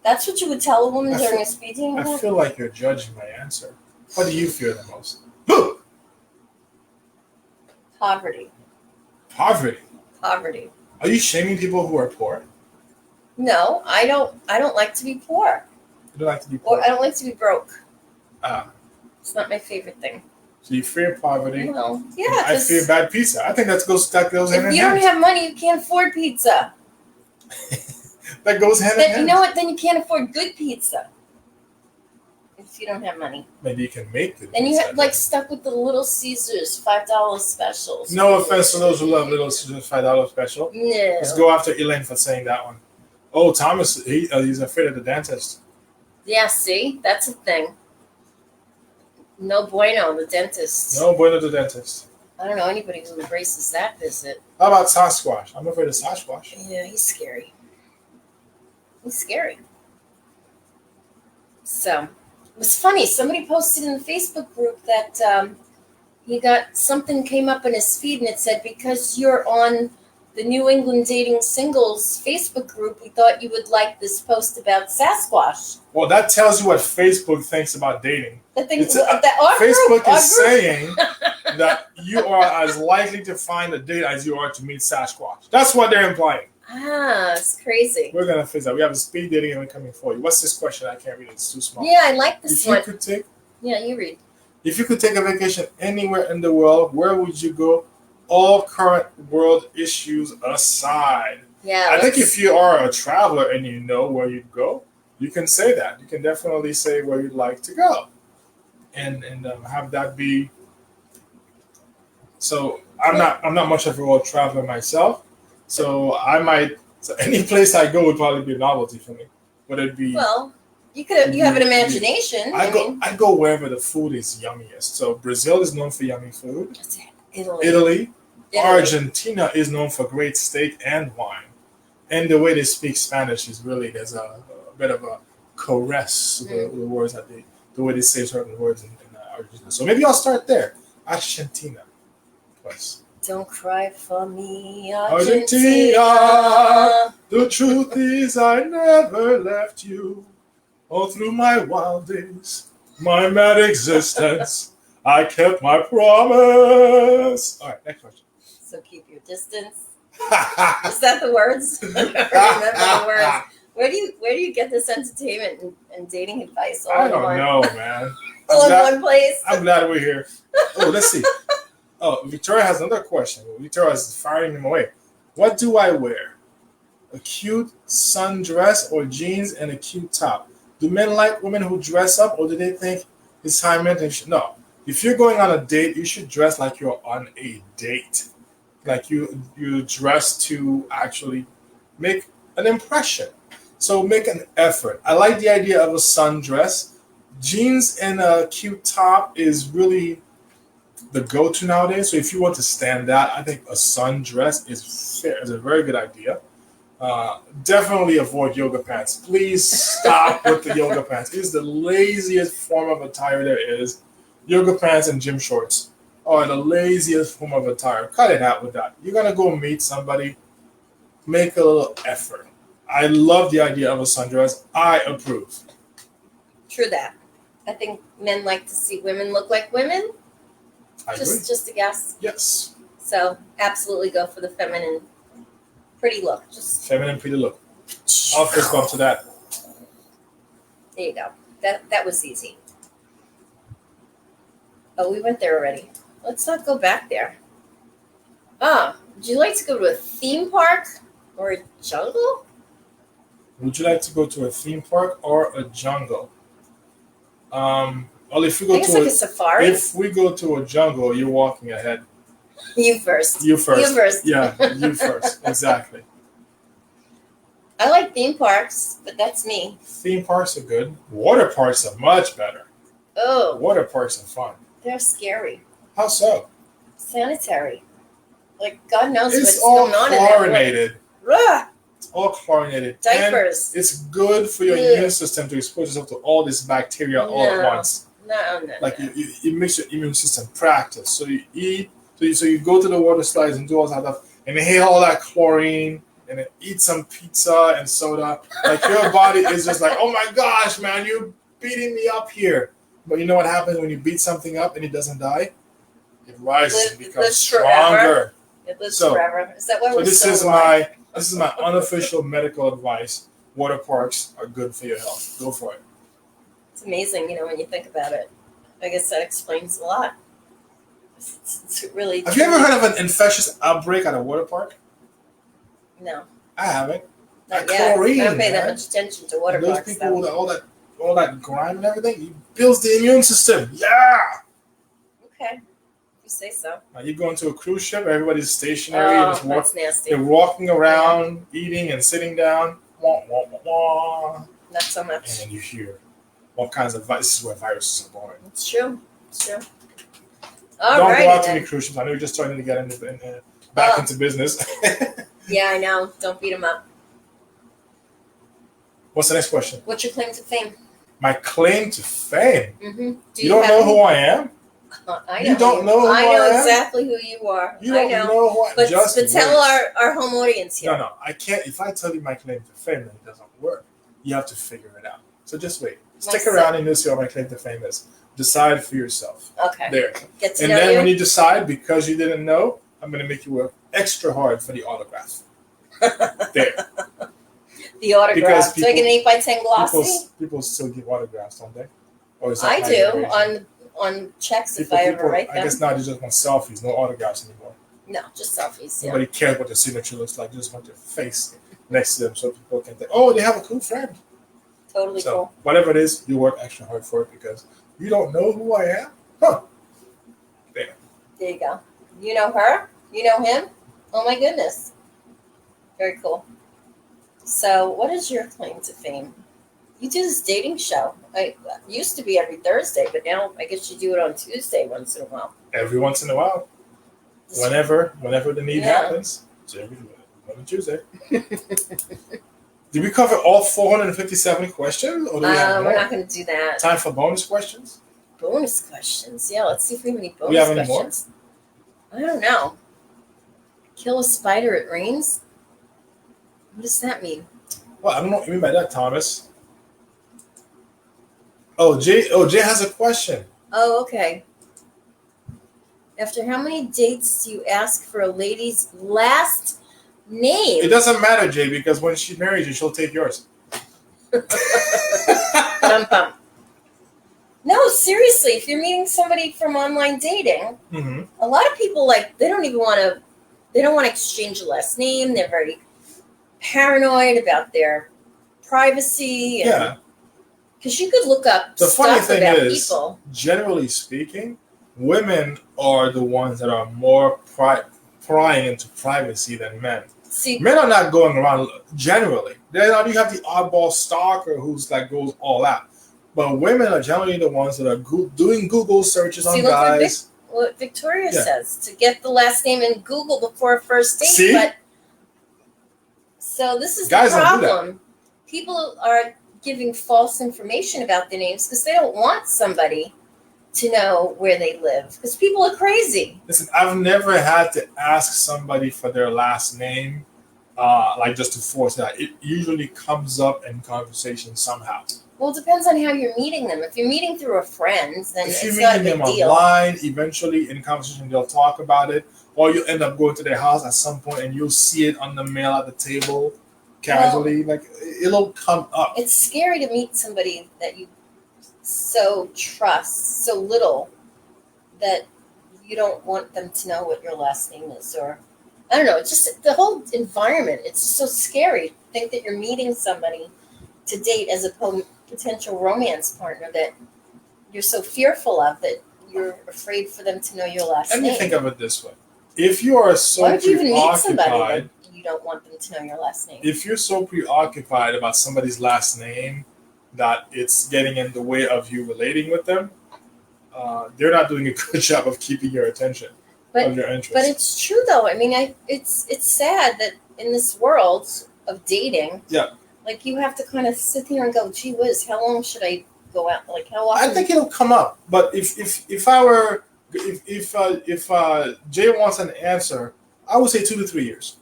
Speaker 2: That's what you would tell a woman during a speed dating
Speaker 1: I
Speaker 2: event?
Speaker 1: feel like you're judging my answer. What do you fear the most?
Speaker 2: Poverty.
Speaker 1: Poverty.
Speaker 2: Poverty.
Speaker 1: Are you shaming people who are poor?
Speaker 2: No, I don't like to be poor.
Speaker 1: You don't like to be poor.
Speaker 2: Or I don't like to be broke.
Speaker 1: Ah,
Speaker 2: It's not my favorite thing.
Speaker 1: so you fear poverty.
Speaker 2: Well, yeah.
Speaker 1: I fear bad pizza. I think that goes hand
Speaker 2: If
Speaker 1: in
Speaker 2: you don't
Speaker 1: hand.
Speaker 2: have money, you can't afford pizza.
Speaker 1: That goes hand in
Speaker 2: Then,
Speaker 1: hand.
Speaker 2: you know what? Then you can't afford good pizza. If you don't have money.
Speaker 1: Maybe you can make the
Speaker 2: Then you
Speaker 1: pizza.
Speaker 2: have like stuck with the Little Caesars $5 specials.
Speaker 1: No offense to those who love Little Caesars $5 special.
Speaker 2: No.
Speaker 1: Let's go after Elaine for saying that one. Oh, Thomas, he's afraid of the dentist.
Speaker 2: Yeah, see? That's a thing. No bueno, the dentist.
Speaker 1: No bueno the dentist.
Speaker 2: I don't know anybody who embraces that visit.
Speaker 1: How about Sasquatch? I'm afraid of Sasquatch.
Speaker 2: Yeah, he's scary. He's scary. So, It was funny. Somebody posted in the Facebook group that he got something came up in his feed and it said, because you're on the New England Dating Singles Facebook group, we thought you would like this post about Sasquatch.
Speaker 1: Well, that tells you what Facebook thinks about dating. Facebook is saying that you are as likely to find a date as you are to meet Sasquatch. That's what they're implying.
Speaker 2: Ah, it's crazy.
Speaker 1: We're going to fix that. We have a speed dating event coming for you. What's this question? I can't read it. It's too small.
Speaker 2: Yeah, I like this one.
Speaker 1: Yeah,
Speaker 2: you read.
Speaker 1: If you could take a vacation anywhere in the world, where would you go? All current world issues aside.
Speaker 2: Yeah.
Speaker 1: I think if you are a traveler and you know where you'd go, you can say that. You can definitely say where you'd like to go, and have that be. So I'm not much of a world traveler myself, so any place I go would probably be a novelty for me. Would it be?
Speaker 2: Well, you have an imagination.
Speaker 1: I go wherever the food is yummiest. So Brazil is known for yummy food.
Speaker 2: Italy.
Speaker 1: Argentina is known for great steak and wine. And the way they speak Spanish is really, there's a bit of a caress the words the way they say certain words in Argentina. So maybe I'll start there. Argentina. Plus.
Speaker 2: Don't cry for me,
Speaker 1: Argentina. The truth is I never left you. All through my wild days, my mad existence, I kept my promise. All right, next question.
Speaker 2: So keep your distance. Is that the words? I remember the words. Where do you get this entertainment and dating advice?
Speaker 1: I don't know, man.
Speaker 2: All in one place.
Speaker 1: I'm glad we're here. Oh, let's see. Oh, Victoria has another question. Victoria is firing him away. What do I wear? A cute sundress or jeans and a cute top? Do men like women who dress up, or do they think it's high maintenance? No. If you're going on a date, you should dress like you're on a date. Like you dress to actually make an impression. So make an effort. I like the idea of a sundress. Jeans and a cute top is really the go-to nowadays. So if you want to stand out, I think a sundress is a very good idea. Definitely avoid yoga pants. Please stop with the yoga pants. It's the laziest form of attire there is. Yoga pants and gym shorts are the laziest form of attire. Cut it out with that. You're going to go meet somebody. Make a little effort. I love the idea of a sundress. I approve.
Speaker 2: True that. I think men like to see women look like women.
Speaker 1: I agree.
Speaker 2: Just a guess.
Speaker 1: Yes.
Speaker 2: So absolutely go for the feminine, pretty look. Just
Speaker 1: feminine, pretty look. I'll fist bump to that.
Speaker 2: There you go. That was easy. Oh, we went there already. Let's not go back there. Would you like to go to a theme park or a jungle?
Speaker 1: Would you like to go to a theme park or a jungle? Well, if we go to
Speaker 2: like a safari.
Speaker 1: If we go to a jungle, you're walking ahead.
Speaker 2: You first.
Speaker 1: You first.
Speaker 2: You first.
Speaker 1: Yeah, you first. Exactly.
Speaker 2: I like theme parks, but that's me.
Speaker 1: Theme parks are good. Water parks are much better.
Speaker 2: Oh.
Speaker 1: Water parks are fun.
Speaker 2: They're scary.
Speaker 1: How so?
Speaker 2: Sanitary. Like, God knows
Speaker 1: it's
Speaker 2: what's going on in there.
Speaker 1: Chlorinated. It's all chlorinated.
Speaker 2: Diapers.
Speaker 1: And it's good for your immune system to expose yourself to all this bacteria all at once.
Speaker 2: No.
Speaker 1: Like, it makes your immune system practice. So you eat, so you go to the water slides and do all that stuff, and inhale all that chlorine, and then eat some pizza and soda. Like, your body is just like, oh my gosh, man, you're beating me up here. But you know what happens when you beat something up and it doesn't die? It rises and becomes stronger.
Speaker 2: It lives forever. Is that why we're
Speaker 1: this is my unofficial medical advice. Water parks are good for your health. Go for it.
Speaker 2: It's amazing, when you think about it. I guess that explains a lot. It's really.
Speaker 1: Have you ever heard of an infectious outbreak at a water park?
Speaker 2: No.
Speaker 1: I haven't.
Speaker 2: Not yet. I don't pay that much attention to water parks.
Speaker 1: Those people with all that grime and everything, it builds the immune system. Yeah.
Speaker 2: Okay. You say so.
Speaker 1: Now you go into a cruise ship, everybody's stationary.
Speaker 2: Oh, that's nasty.
Speaker 1: They're walking around, eating and sitting down. Wah, wah, wah, wah.
Speaker 2: Not so much.
Speaker 1: And you hear all kinds of viruses. This is where viruses are born.
Speaker 2: It's true.
Speaker 1: Don't go out to any cruise ships. I know you're just starting to get back into business.
Speaker 2: Yeah, I know. Don't beat them up.
Speaker 1: What's the next question?
Speaker 2: What's your claim to fame?
Speaker 1: My claim to fame.
Speaker 2: Mm-hmm.
Speaker 1: You don't know who I am?
Speaker 2: I know.
Speaker 1: You don't know who I
Speaker 2: know
Speaker 1: am?
Speaker 2: exactly who you are.
Speaker 1: You don't know who I am.
Speaker 2: But
Speaker 1: Just
Speaker 2: tell
Speaker 1: wait.
Speaker 2: our home audience here.
Speaker 1: No, I can't. If I tell you my claim to fame, then it doesn't work. You have to figure it out. So just wait. Stick around and you'll see what my claim to fame is. Decide for yourself.
Speaker 2: Okay.
Speaker 1: There.
Speaker 2: Get to
Speaker 1: and
Speaker 2: know
Speaker 1: then
Speaker 2: you.
Speaker 1: when you decide, because you didn't know, I'm going to make you work extra hard for the autograph. There.
Speaker 2: The autograph.
Speaker 1: Because people,
Speaker 2: so like an 8x10 glossy?
Speaker 1: People still give autographs, don't they? Or is that
Speaker 2: I do on checks if I ever write them.
Speaker 1: I guess now they just want selfies, no autographs anymore.
Speaker 2: No, just selfies.
Speaker 1: Nobody cares what their signature looks like. They just want their face next to them so people can think, oh, they have a cool friend.
Speaker 2: Totally cool.
Speaker 1: Whatever it is, you work extra hard for it because you don't know who I am? Huh. There.
Speaker 2: There you go. You know her? You know him? Oh my goodness. Very cool. So what is your claim to fame? You do this dating show. It used to be every Thursday, but now I guess you do it on Tuesday once in a while.
Speaker 1: Every once in a while. Whenever the need happens. So every Tuesday. Did we cover all 457 questions? Or do we have more?
Speaker 2: We're not going to do that.
Speaker 1: Time for bonus questions?
Speaker 2: Bonus questions. Yeah, let's see if we have any bonus
Speaker 1: we have
Speaker 2: questions. Any more? I don't know. Kill a spider, it rains? What does that mean?
Speaker 1: Well, I don't know what you mean by that, Thomas. Oh, Jay has a question.
Speaker 2: Oh, okay. After how many dates do you ask for a lady's last name?
Speaker 1: It doesn't matter, Jay, because when she marries you, she'll take yours.
Speaker 2: Bum. No, seriously, if you're meeting somebody from online dating, a lot of people they don't want to exchange a last name. They're very paranoid about their privacy.
Speaker 1: Yeah.
Speaker 2: Because you could look up
Speaker 1: the
Speaker 2: stuff
Speaker 1: funny thing
Speaker 2: about
Speaker 1: is,
Speaker 2: people.
Speaker 1: Generally speaking, women are the ones that are more prying into privacy than men.
Speaker 2: See,
Speaker 1: men are not going around generally. You have the oddball stalker who's goes all out. But women are generally the ones that are doing Google searches on guys.
Speaker 2: What Victoria says, to get the last name in Google before a first date.
Speaker 1: See?
Speaker 2: But, so this is
Speaker 1: guys
Speaker 2: the problem.
Speaker 1: Don't do that.
Speaker 2: People are giving false information about their names because they don't want somebody to know where they live. Because people are crazy.
Speaker 1: Listen, I've never had to ask somebody for their last name, just to force that. It usually comes up in conversation somehow.
Speaker 2: Well, it depends on how you're meeting them. If you're meeting through a friend, then
Speaker 1: if
Speaker 2: it's
Speaker 1: you're
Speaker 2: not a
Speaker 1: meeting
Speaker 2: big
Speaker 1: them
Speaker 2: deal.
Speaker 1: online, eventually in conversation they'll talk about it, or you end up going to their house at some point and you'll see it on the mail at the table casually. It'll come up.
Speaker 2: It's scary to meet somebody that you so trust so little that you don't want them to know what your last name is, or I don't know. It's just the whole environment. It's so scary. Think that you're meeting somebody to date as a potential romance partner that you're so fearful of that you're afraid for them to know your last name.
Speaker 1: Let me think of it this way: if you are so
Speaker 2: why would you even meet somebody
Speaker 1: preoccupied,
Speaker 2: that you don't want them to know your last name?
Speaker 1: if you're so preoccupied about somebody's last name that it's getting in the way of you relating with them, they're not doing a good job of keeping your attention, of your interest.
Speaker 2: But it's true though. I mean, it's sad that in this world of dating, you have to kind of sit here and go, gee whiz, how long should I go out? How often?
Speaker 1: I think it'll come up. But if Jay wants an answer, I would say 2 to 3 years.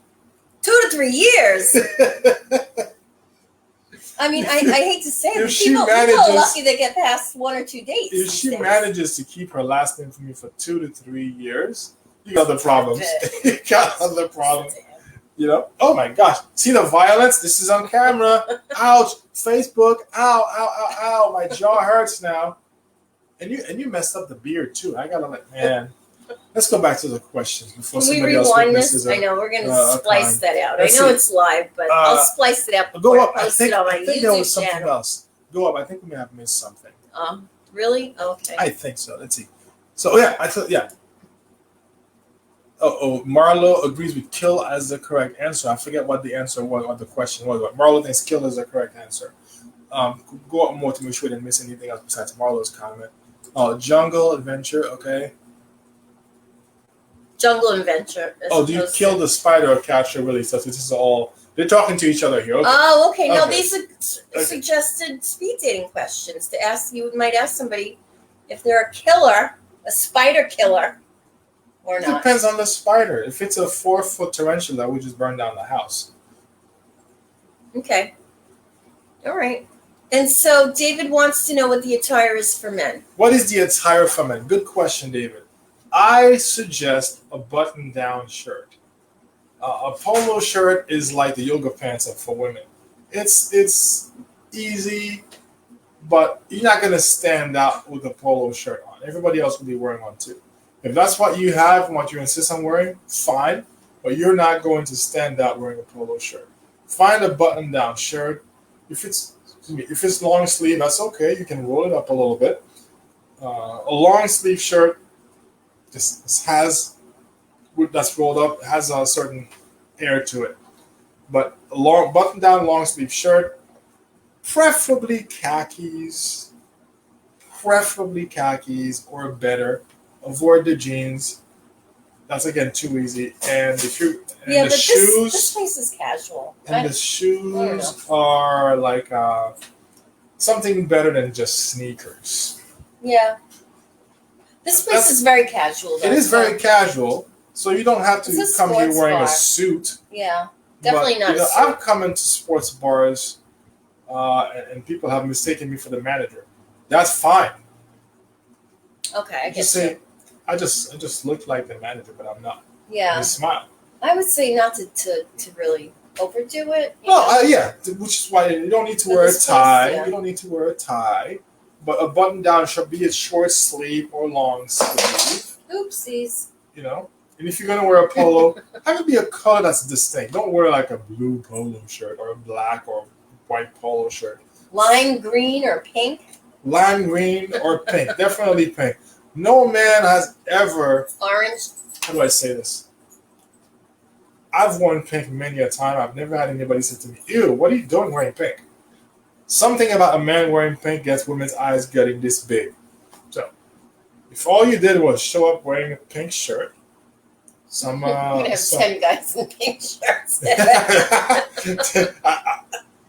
Speaker 2: 2 to 3 years. I mean, I hate to say it, but people are lucky they get past 1 or 2 dates.
Speaker 1: If she manages to keep her last name from you for 2 to 3 years, you got other problems. You got other problems. Oh my gosh. See the violence? This is on camera. Ouch. Facebook. Ow. My jaw hurts now. And you messed up the beard too. I gotta man. Let's go back to the questions before somebody else witnesses.
Speaker 2: I know we're gonna splice that out. I know it's live, but I'll splice it out before I post it on my YouTube channel.
Speaker 1: Else. Go up. I think we may have missed something.
Speaker 2: Really? Okay.
Speaker 1: I think so. Let's see. So yeah. Marlo agrees with kill as the correct answer. I forget what the answer was, what the question was, but Marlo thinks kill is the correct answer. Go up more to make sure we didn't miss anything else besides Marlo's comment. Jungle adventure, okay.
Speaker 2: Jungle adventure.
Speaker 1: Do you kill the spider or catch her really? So this is all They're talking to each other here. Okay.
Speaker 2: Oh, okay. No,
Speaker 1: Okay.
Speaker 2: these are suggested speed dating questions to ask. You might ask somebody if they're a killer, a spider killer, or
Speaker 1: It
Speaker 2: not.
Speaker 1: depends on the spider. If it's a 4-foot tarantula, we just burn down the house.
Speaker 2: Okay. All right. And so David wants to know what the attire is for men.
Speaker 1: What is the attire for men? Good question, David. I suggest a button-down shirt. A polo shirt is like the yoga pants for women. It's easy, but you're not going to stand out with a polo shirt on. Everybody else will be wearing one too. If that's what you have and what you insist on wearing, fine, but you're not going to stand out wearing a polo shirt. Find a button-down shirt. If it's long sleeve, that's okay. You can roll it up a little bit. A long sleeve shirt just that's rolled up has a certain air to it. But a long button-down long sleeve shirt, preferably khakis or better. Avoid the jeans. That's again too easy. And the shoes.
Speaker 2: This place is casual.
Speaker 1: And the shoes are like something better than just sneakers.
Speaker 2: Yeah. This place is very casual.
Speaker 1: It is very casual, so you don't have to come here wearing a suit.
Speaker 2: Yeah, definitely not. A suit.
Speaker 1: I've come into sports bars, and people have mistaken me for the manager. That's fine.
Speaker 2: Okay, I
Speaker 1: just say, I just look like the manager, but I'm not.
Speaker 2: Yeah.
Speaker 1: And smile.
Speaker 2: I would say not to really overdo it.
Speaker 1: Yeah, which is why you don't need to wear a tie. You don't need to wear a tie. But a button-down shirt, be it short sleeve or long sleeve.
Speaker 2: Oopsies.
Speaker 1: And if you're going to wear a polo, have it be a color that's distinct. Don't wear like a blue polo shirt or a black or white polo shirt.
Speaker 2: Lime green or pink?
Speaker 1: Lime green or pink. Definitely pink. No man has ever...
Speaker 2: Orange?
Speaker 1: How do I say this? I've worn pink many a time. I've never had anybody say to me, ew, what are you doing wearing pink? Something about a man wearing pink gets women's eyes getting this big. So, if all you did was show up wearing a pink shirt, I'm
Speaker 2: going to have 10 guys in pink shirts.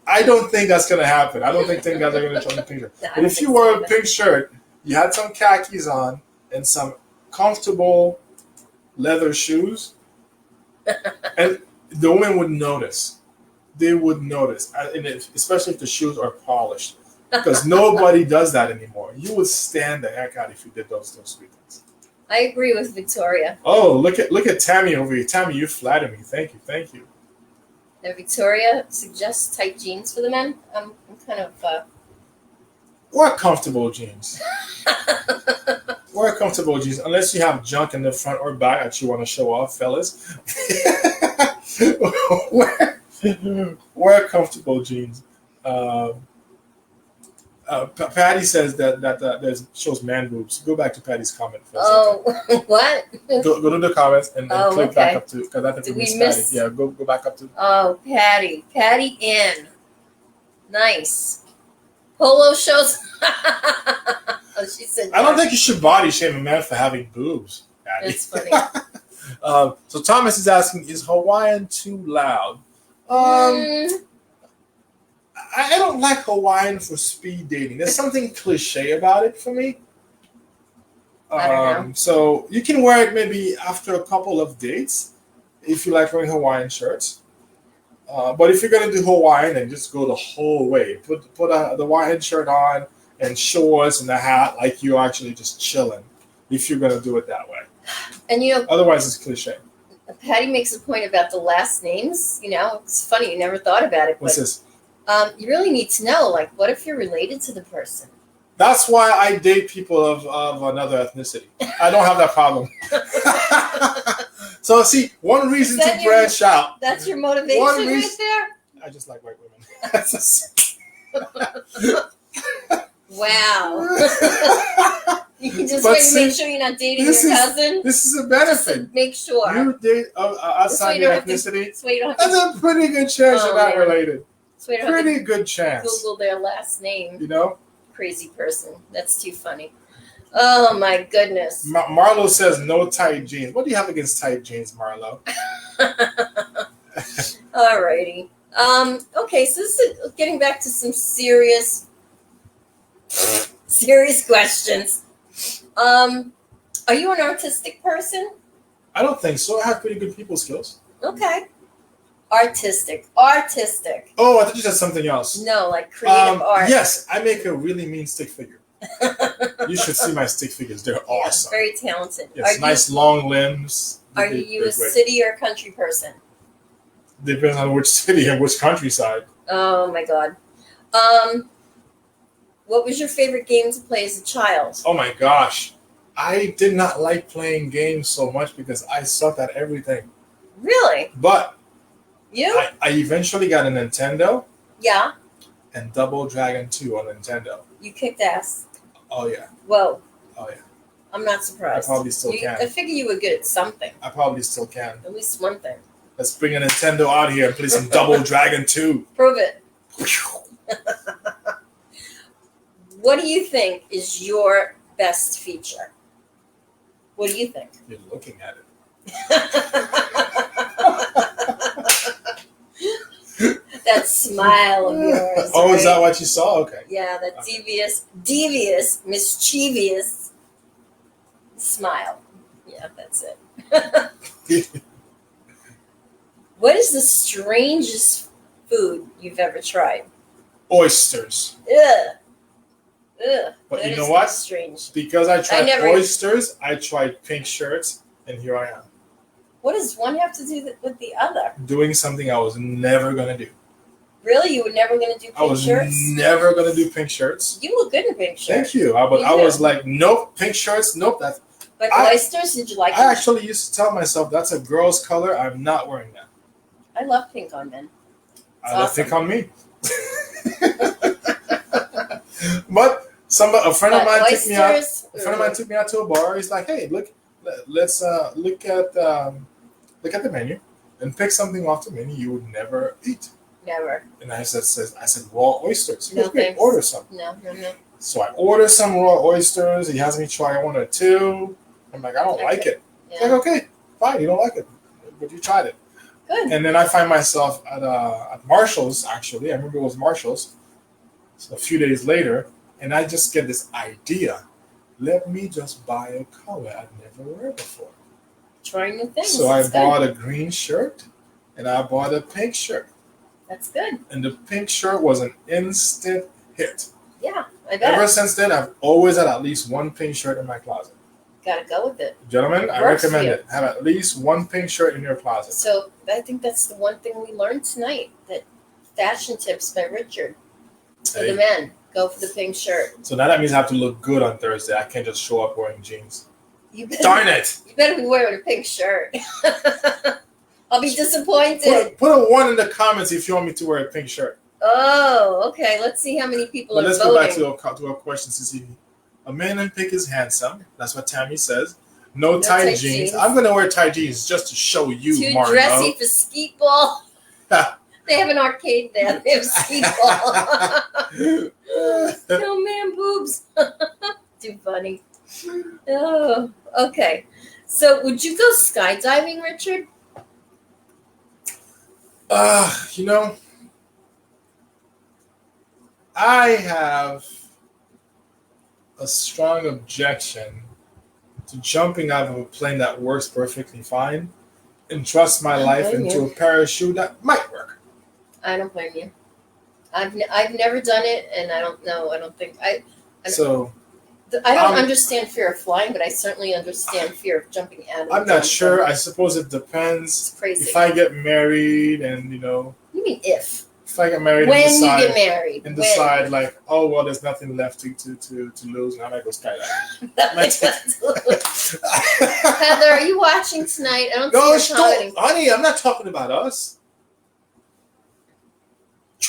Speaker 1: I don't think that's going to happen. I don't think 10 guys are going to show up in pink shirt. But if you wore a pink shirt, you had some khakis on and some comfortable leather shoes, and the women would notice. They would notice, and especially if the shoes are polished, because nobody does that anymore. You would stand the heck out if you did those sweet things.
Speaker 2: I agree with Victoria.
Speaker 1: Oh, look at Tammy over here. Tammy, you flatter me. Thank you.
Speaker 2: Now, Victoria suggests tight jeans for the men. I'm kind of...
Speaker 1: Wear comfortable jeans. Wear comfortable jeans, unless you have junk in the front or back that you want to show off, fellas. Wear comfortable jeans. Patty says that shows man boobs. Go back to Patty's comment for a
Speaker 2: second. What?
Speaker 1: Go to the comments and click back up to, because I think
Speaker 2: Did
Speaker 1: we
Speaker 2: we
Speaker 1: missed
Speaker 2: miss?
Speaker 1: Patty. Yeah, go back up to.
Speaker 2: Oh, Patty in. Nice. Polo shows. Oh, she said.
Speaker 1: I don't think you should body shame a man for having boobs, Patty.
Speaker 2: That's funny.
Speaker 1: So Thomas is asking, is Hawaiian too loud? I don't like Hawaiian for speed dating. There's something cliche about it for me.
Speaker 2: I don't know.
Speaker 1: So you can wear it maybe after a couple of dates if you like wearing Hawaiian shirts. But if you're gonna do Hawaiian, then just go the whole way. Put the Hawaiian shirt on and shorts and a hat, like you're actually just chilling. If you're gonna do it that way.
Speaker 2: And
Speaker 1: otherwise it's cliche.
Speaker 2: Patty makes a point about the last names. It's funny. You never thought about it.
Speaker 1: What's this?
Speaker 2: You really need to know, like, what if you're related to the person?
Speaker 1: That's why I date people of another ethnicity. I don't have that problem. So, see, one reason to branch out.
Speaker 2: That's your motivation right there?
Speaker 1: I just like white women.
Speaker 2: Wow. You can just wait and make sure you're not dating your cousin? This is a benefit. Make sure.
Speaker 1: You date outside your ethnicity. That's a pretty good chance you're not related.
Speaker 2: So
Speaker 1: pretty good chance.
Speaker 2: Google their last name.
Speaker 1: Crazy
Speaker 2: person. That's too funny. Oh my goodness.
Speaker 1: Marlo says no tight jeans. What do you have against tight jeans, Marlo?
Speaker 2: Alrighty. Okay, so this is getting back to some serious questions. Are you an artistic person?
Speaker 1: I don't think so. I have pretty good people skills.
Speaker 2: Okay. Artistic.
Speaker 1: Oh, I thought you said something else.
Speaker 2: No, like creative art.
Speaker 1: Yes, I make a really mean stick figure. You should see my stick figures. They're awesome.
Speaker 2: Very talented.
Speaker 1: Yes, nice long limbs.
Speaker 2: Are you a city or country person?
Speaker 1: Depends on which city and which countryside.
Speaker 2: Oh my god. What was your favorite game to play as a child?
Speaker 1: Oh my gosh. I did not like playing games so much because I sucked at everything.
Speaker 2: Really?
Speaker 1: But
Speaker 2: you?
Speaker 1: I eventually got a Nintendo.
Speaker 2: Yeah.
Speaker 1: And Double Dragon 2 on Nintendo.
Speaker 2: You kicked ass.
Speaker 1: Oh yeah.
Speaker 2: Whoa.
Speaker 1: Oh yeah.
Speaker 2: I'm not surprised.
Speaker 1: I probably still can.
Speaker 2: I figure you were good at something.
Speaker 1: I probably still can.
Speaker 2: At least one thing.
Speaker 1: Let's bring a Nintendo out here and play some Double Dragon 2.
Speaker 2: Prove it. What do you think is your best feature? What do you think?
Speaker 1: You're looking at it.
Speaker 2: That smile of yours.
Speaker 1: Oh,
Speaker 2: right?
Speaker 1: Is that what you saw? Okay.
Speaker 2: Yeah, that devious, mischievous smile. Yeah, that's it. What is the strangest food you've ever tried?
Speaker 1: Oysters.
Speaker 2: Ugh.
Speaker 1: But
Speaker 2: that
Speaker 1: you know
Speaker 2: is
Speaker 1: what?
Speaker 2: Strange.
Speaker 1: Because I tried oysters, I tried pink shirts, and here I am.
Speaker 2: What does one have to do with the other?
Speaker 1: Doing something I was never going to do.
Speaker 2: Really? You were never going to do pink shirts?
Speaker 1: Never going to do pink shirts.
Speaker 2: You look good in pink shirts.
Speaker 1: Thank you. I was like, nope, pink shirts, nope.
Speaker 2: But oysters, did you like them?
Speaker 1: I actually used to tell myself, that's a girl's color. I'm not wearing that.
Speaker 2: I love pink on men.
Speaker 1: I love pink on me. But a friend of mine took me out to a bar. He's like, hey, let's look at the menu and pick something off the menu you would never eat.
Speaker 2: Never.
Speaker 1: And I said raw oysters. He
Speaker 2: no,
Speaker 1: goes, great, order some.
Speaker 2: No.
Speaker 1: So I order some raw oysters. He has me try one or two. I'm like, I don't like it.
Speaker 2: Yeah.
Speaker 1: He's like, okay, fine, you don't like it, but you tried it.
Speaker 2: Good.
Speaker 1: And then I find myself at Marshall's, actually. I remember it was Marshall's. So a few days later, and I just get this idea. Let me just buy a color I've never wear before.
Speaker 2: Trying new things.
Speaker 1: So I bought a green shirt, and I bought a pink shirt.
Speaker 2: That's good.
Speaker 1: And the pink shirt was an instant hit.
Speaker 2: Yeah, I bet.
Speaker 1: Ever since then, I've always had at least one pink shirt in my closet.
Speaker 2: Gotta go with it.
Speaker 1: Gentlemen, I recommend it. Have at least one pink shirt in your closet.
Speaker 2: So I think that's the one thing we learned tonight. That fashion tips by Richard. For the men, go for the pink shirt.
Speaker 1: So now that means I have to look good on Thursday. I can't just show up wearing jeans.
Speaker 2: Darn it! You better be wearing a pink shirt. I'll be disappointed.
Speaker 1: Put a 1 in the comments if you want me to wear a pink shirt.
Speaker 2: Oh, okay. Let's see how many people are voting.
Speaker 1: Let's go back to our questions this evening. A man in pink is handsome. That's what Tammy says. No tight jeans. I'm going to wear tight jeans just to show you,
Speaker 2: Too
Speaker 1: Margo.
Speaker 2: dressy for skeet ball. They have an arcade there. They have skeet ball. No man boobs. Too funny. Oh, okay. So would you go skydiving, Richard?
Speaker 1: I have a strong objection to jumping out of a plane that works perfectly fine and trust my life into a parachute that might work.
Speaker 2: I don't blame you. I've never done it, and I don't know. I don't think I don't understand fear of flying, but I certainly understand fear of jumping out of.
Speaker 1: I'm not sure. I suppose it depends.
Speaker 2: It's crazy.
Speaker 1: If I get married, and
Speaker 2: You mean if?
Speaker 1: If I get married,
Speaker 2: when you get married,
Speaker 1: and decide like, oh well, there's nothing left to lose, and I might go skydiving.
Speaker 2: Heather, are you watching tonight? I don't see you
Speaker 1: honey, I'm not talking about us.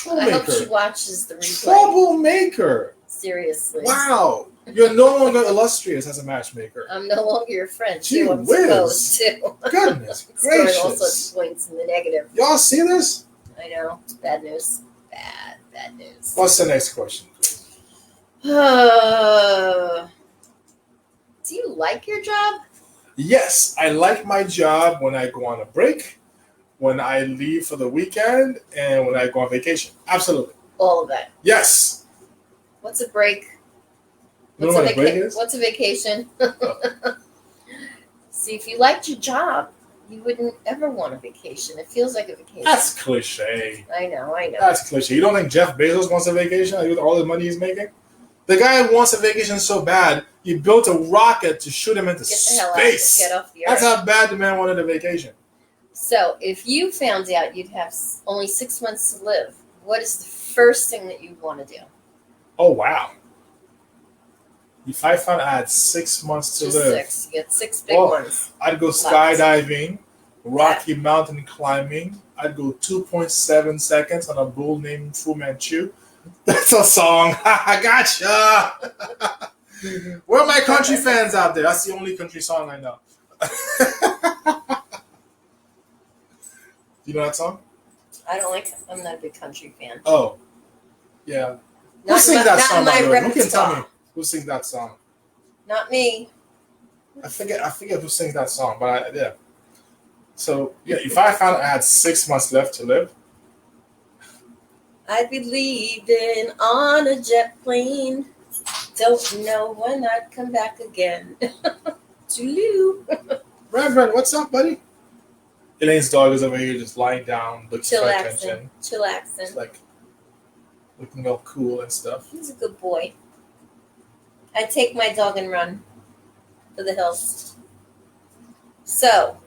Speaker 2: I hope she watches the replay.
Speaker 1: Troublemaker.
Speaker 2: Seriously.
Speaker 1: Wow. You're no longer illustrious as a matchmaker.
Speaker 2: I'm no longer your friend.
Speaker 1: Gee
Speaker 2: I'm
Speaker 1: whiz.
Speaker 2: supposed to.
Speaker 1: Goodness
Speaker 2: Scoring
Speaker 1: gracious.
Speaker 2: all sorts of points in the negative.
Speaker 1: Y'all see this?
Speaker 2: I know. Bad news. Bad news.
Speaker 1: What's the next question, please?
Speaker 2: Do you like your job?
Speaker 1: Yes, I like my job when I go on a break, when I leave for the weekend, and when I go on vacation. Absolutely.
Speaker 2: All of that.
Speaker 1: Yes.
Speaker 2: What's a break?
Speaker 1: You know what a break is?
Speaker 2: What's a vacation? See, if you liked your job, you wouldn't ever want a vacation. It feels like a vacation.
Speaker 1: That's cliche.
Speaker 2: I know.
Speaker 1: That's cliche. You don't think Jeff Bezos wants a vacation with all the money he's making? The guy wants a vacation so bad, he built a rocket to shoot him into
Speaker 2: Get the hell
Speaker 1: space.
Speaker 2: out. Get off the earth.
Speaker 1: That's how bad the man wanted a vacation.
Speaker 2: So, if you found out you'd have only 6 months to live, what is the first thing that you'd want to do?
Speaker 1: Oh, wow. If I found I had 6 months to
Speaker 2: Just
Speaker 1: live.
Speaker 2: 6. You get 6 big ones.
Speaker 1: I'd go skydiving, Rocky Mountain climbing. I'd go 2.7 seconds on a bull named Fu Manchu. That's a song. I gotcha. Where are my country fans out there? That's the only country song I know. You know that song?
Speaker 2: I'm not a big country fan.
Speaker 1: Oh, yeah. Who sings that song? Who can tell me who sings that song?
Speaker 2: Not me.
Speaker 1: I forget who sings that song, but yeah. So yeah, if I found I had 6 months left to live,
Speaker 2: I'd be leaving on a jet plane. Don't know when I'd come back again. Toodaloo.
Speaker 1: Reverend, what's up, buddy? Elaine's dog is over here just lying down, looking for attention.
Speaker 2: Chillaxing.
Speaker 1: It's like looking all cool and stuff.
Speaker 2: He's a good boy. I take my dog and run for the hills. So,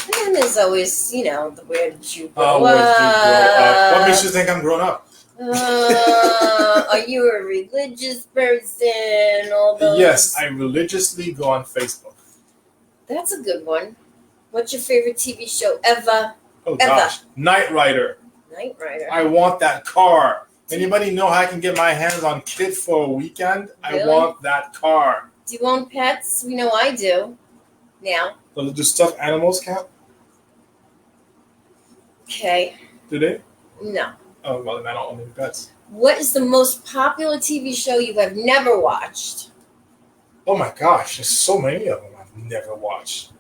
Speaker 2: and then there's always, where did you grow up?
Speaker 1: Where did you grow up? What makes you think I'm grown up?
Speaker 2: Are you a religious person? All those.
Speaker 1: Yes, I religiously go on Facebook.
Speaker 2: That's a good one. What's your favorite TV show ever?
Speaker 1: Oh gosh, Knight Rider.
Speaker 2: Knight Rider.
Speaker 1: I want that car. Anybody know how I can get my hands on Kit for a weekend?
Speaker 2: Really?
Speaker 1: I want that car.
Speaker 2: Do you own pets? We know I do. Now.
Speaker 1: Do stuffed animals count?
Speaker 2: Okay.
Speaker 1: Do they?
Speaker 2: No.
Speaker 1: Oh, well, then I don't own any pets.
Speaker 2: What is the most popular TV show you have never watched?
Speaker 1: Oh my gosh, there's so many of them I've never watched.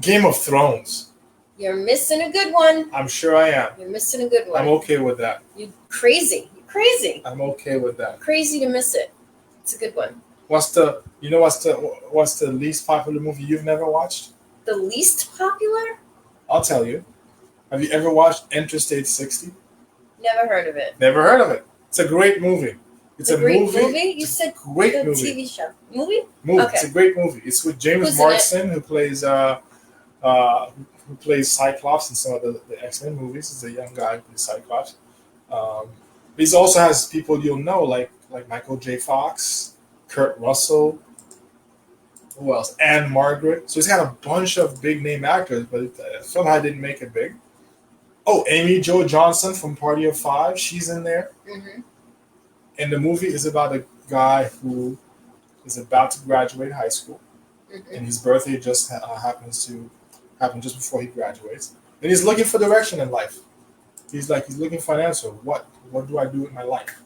Speaker 1: Game of Thrones.
Speaker 2: You're missing a good one.
Speaker 1: I'm sure I am.
Speaker 2: You're missing a good one.
Speaker 1: I'm okay with that.
Speaker 2: You're crazy. You're crazy.
Speaker 1: I'm okay with that.
Speaker 2: Crazy to miss it. It's a good one.
Speaker 1: What's the least popular movie you've never watched?
Speaker 2: The least popular?
Speaker 1: I'll tell you. Have you ever watched Interstate 60?
Speaker 2: Never heard of it.
Speaker 1: Never heard of it. It's a great movie. It's a
Speaker 2: great
Speaker 1: movie.
Speaker 2: You said
Speaker 1: great
Speaker 2: the
Speaker 1: movie.
Speaker 2: TV show. Movie?
Speaker 1: Okay.
Speaker 2: Okay.
Speaker 1: It's a great movie. It's with James Marsden, who plays Cyclops in some of the X-Men movies. He's a young guy who plays Cyclops. He also has people you'll know, like Michael J. Fox, Kurt Russell. Who else? Anne Margaret. So he's got a bunch of big name actors, but somehow didn't make it big. Oh, Amy Jo Johnson from Party of Five. She's in there.
Speaker 2: Mm-hmm.
Speaker 1: And the movie is about a guy who is about to graduate high school, and his birthday just happens to happen just before he graduates. And he's looking for direction in life. He's looking for an answer. What do I do with my life?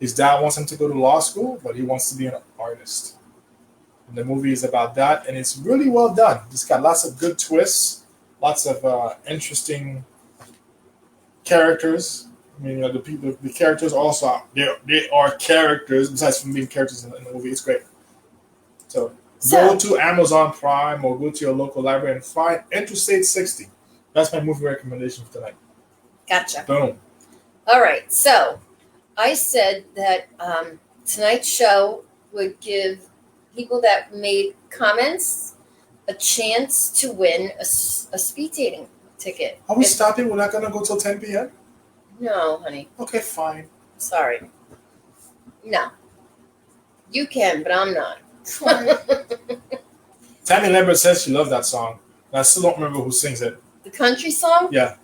Speaker 1: His dad wants him to go to law school, but he wants to be an artist. And the movie is about that, and it's really well done. It's got lots of good twists, lots of interesting characters. I mean, the characters also they are characters besides from being characters in the movie. It's great. So go to Amazon Prime or go to your local library and find Interstate 60. That's my movie recommendation for tonight.
Speaker 2: Gotcha.
Speaker 1: Boom.
Speaker 2: All right. So I said that tonight's show would give people that made comments a chance to win a speed dating ticket.
Speaker 1: Are we stopping? We're not going to go till 10 p.m.?
Speaker 2: No, honey.
Speaker 1: Okay, fine.
Speaker 2: Sorry. No. You can, but I'm not.
Speaker 1: Tammy Lambert says she loves that song. And I still don't remember who sings it.
Speaker 2: The country song?
Speaker 1: Yeah.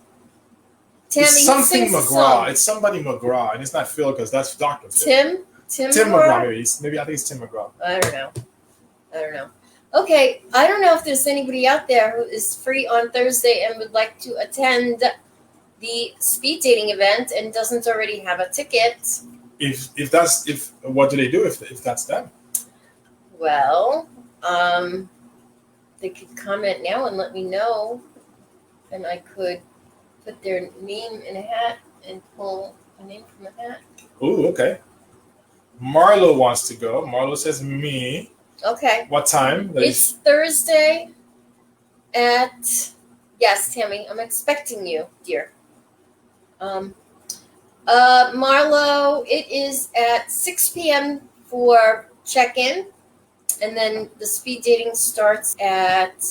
Speaker 2: Tammy,
Speaker 1: it's something
Speaker 2: who sings
Speaker 1: McGraw. It's somebody McGraw, and it's not Phil because that's Dr. Phil.
Speaker 2: Tim
Speaker 1: McGraw, maybe. I think it's Tim McGraw.
Speaker 2: I don't know. Okay, I don't know if there's anybody out there who is free on Thursday and would like to attend the speed dating event and doesn't already have a ticket.
Speaker 1: What do they do if that's them?
Speaker 2: Well, they could comment now and let me know. and I could put their name in a hat and pull a name from a hat.
Speaker 1: Ooh, okay. Marlo wants to go. Marlo says me.
Speaker 2: Okay.
Speaker 1: What time?
Speaker 2: It's Thursday at... Yes, Tammy, I'm expecting you, dear. Marlo, it is at 6 p.m. for check-in, and then the speed dating starts at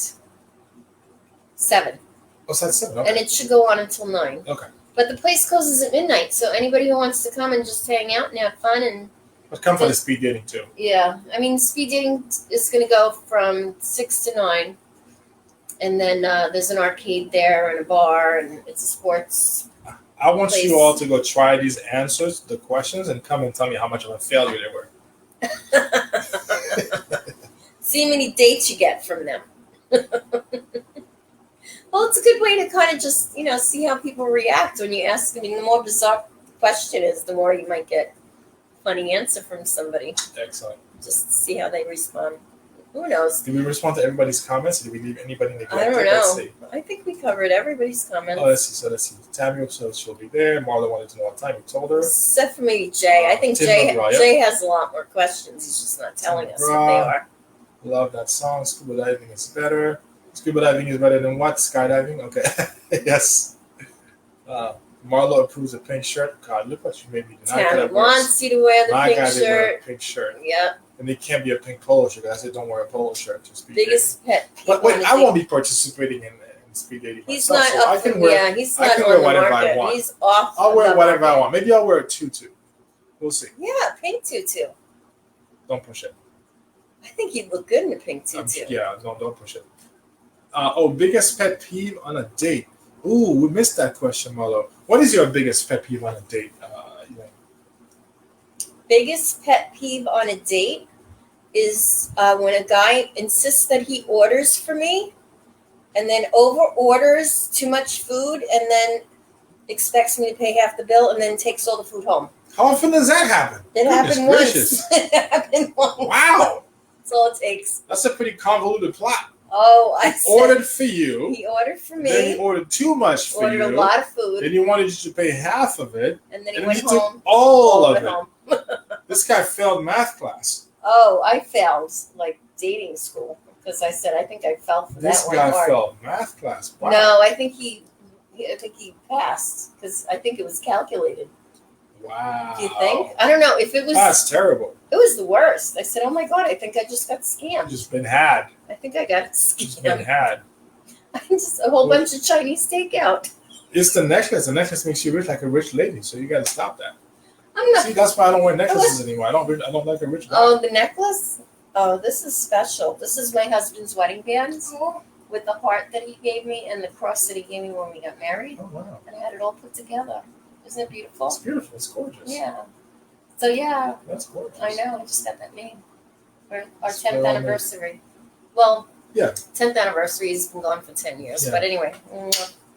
Speaker 2: 7.
Speaker 1: Oh, so that's 7. Okay.
Speaker 2: And it should go on until 9.
Speaker 1: Okay.
Speaker 2: But the place closes at midnight, so anybody who wants to come and just hang out and have fun and...
Speaker 1: But come for the speed dating too.
Speaker 2: Yeah. I mean, speed dating is going to go from 6 to 9. And then there's an arcade there and a bar, and it's a sports
Speaker 1: I want
Speaker 2: place.
Speaker 1: you all to go try these answers, the questions, and come and tell me how much of a failure they were.
Speaker 2: See how many dates you get from them. Well, it's a good way to kind of just, see how people react when you ask. I mean, the more bizarre the question is, the more you might get a funny answer from somebody.
Speaker 1: Excellent.
Speaker 2: Just see how they respond. Who knows?
Speaker 1: Did we respond to everybody's comments? Or did we leave anybody neglected?
Speaker 2: I don't know.
Speaker 1: Let's see.
Speaker 2: I think we covered everybody's comments.
Speaker 1: Oh, let's see. Tammy, so she'll be there. Marla wanted to know what time. You told her.
Speaker 2: Except for maybe Jay. I think
Speaker 1: Tim
Speaker 2: Jay
Speaker 1: McGraw, yep.
Speaker 2: Jay has a lot more questions. He's just not telling us what they are.
Speaker 1: Love that song. Scuba diving is better. Scuba diving is better than what? Skydiving? Okay. Yes. Marlo approves a pink shirt. God, look what you made me do.
Speaker 2: Tammy wants you to wear the pink shirt.
Speaker 1: Pink shirt.
Speaker 2: Yep.
Speaker 1: And it can't be a pink polo shirt. I said don't wear a polo shirt. Just be
Speaker 2: biggest pet peeve.
Speaker 1: But wait, I won't be participating in speed dating.
Speaker 2: He's
Speaker 1: myself,
Speaker 2: not
Speaker 1: so
Speaker 2: up for, yeah, he's not on the market. He's off.
Speaker 1: I'll wear whatever I want. Maybe I'll wear a tutu. We'll see.
Speaker 2: Yeah, pink tutu.
Speaker 1: Don't push it.
Speaker 2: I think he'd look good in a pink tutu.
Speaker 1: Yeah, don't push it. Biggest pet peeve on a date. Ooh, we missed that question, Marlo. What is your biggest pet peeve on a date? Elaine?
Speaker 2: Biggest pet peeve on a date is when a guy insists that he orders for me and then over orders too much food and then expects me to pay half the bill and then takes all the food home.
Speaker 1: How often does that happen?
Speaker 2: It happened once. It happened once.
Speaker 1: Wow.
Speaker 2: That's all it takes.
Speaker 1: That's a pretty convoluted plot.
Speaker 2: Oh, I said
Speaker 1: ordered for you.
Speaker 2: He ordered for me.
Speaker 1: Then he ordered too much for you.
Speaker 2: Ordered a lot of food.
Speaker 1: Then he wanted you to pay half of it.
Speaker 2: And then he went home.
Speaker 1: Took all of it.
Speaker 2: Home.
Speaker 1: This guy failed math class.
Speaker 2: Oh, I failed like dating school because I said I think I fell for
Speaker 1: this
Speaker 2: that one.
Speaker 1: This guy failed math class. Wow.
Speaker 2: No, I think he passed because I think it was calculated.
Speaker 1: Wow.
Speaker 2: Do you think? I don't know if it was.
Speaker 1: That's terrible.
Speaker 2: It was the worst. I said, "Oh my god, I think I just got scammed."
Speaker 1: Just been had.
Speaker 2: I think I got scammed.
Speaker 1: Just been had.
Speaker 2: Just a whole bunch of Chinese takeout.
Speaker 1: It's the necklace. The necklace makes you rich like a rich lady, so you got to stop that.
Speaker 2: I'm not.
Speaker 1: See, that's why I don't wear necklaces anymore. I don't like a rich guy.
Speaker 2: Oh, the necklace. Oh, this is special. This is my husband's wedding band with the heart that he gave me and the cross that he gave me when we got married.
Speaker 1: Oh wow!
Speaker 2: And I had it all put together. Isn't it beautiful?
Speaker 1: It's beautiful. It's gorgeous.
Speaker 2: Yeah. So yeah.
Speaker 1: That's gorgeous.
Speaker 2: I know. I just got that made for our 10th anniversary. Well,
Speaker 1: yeah.
Speaker 2: 10th anniversary has been gone for 10 years. Yeah. But anyway,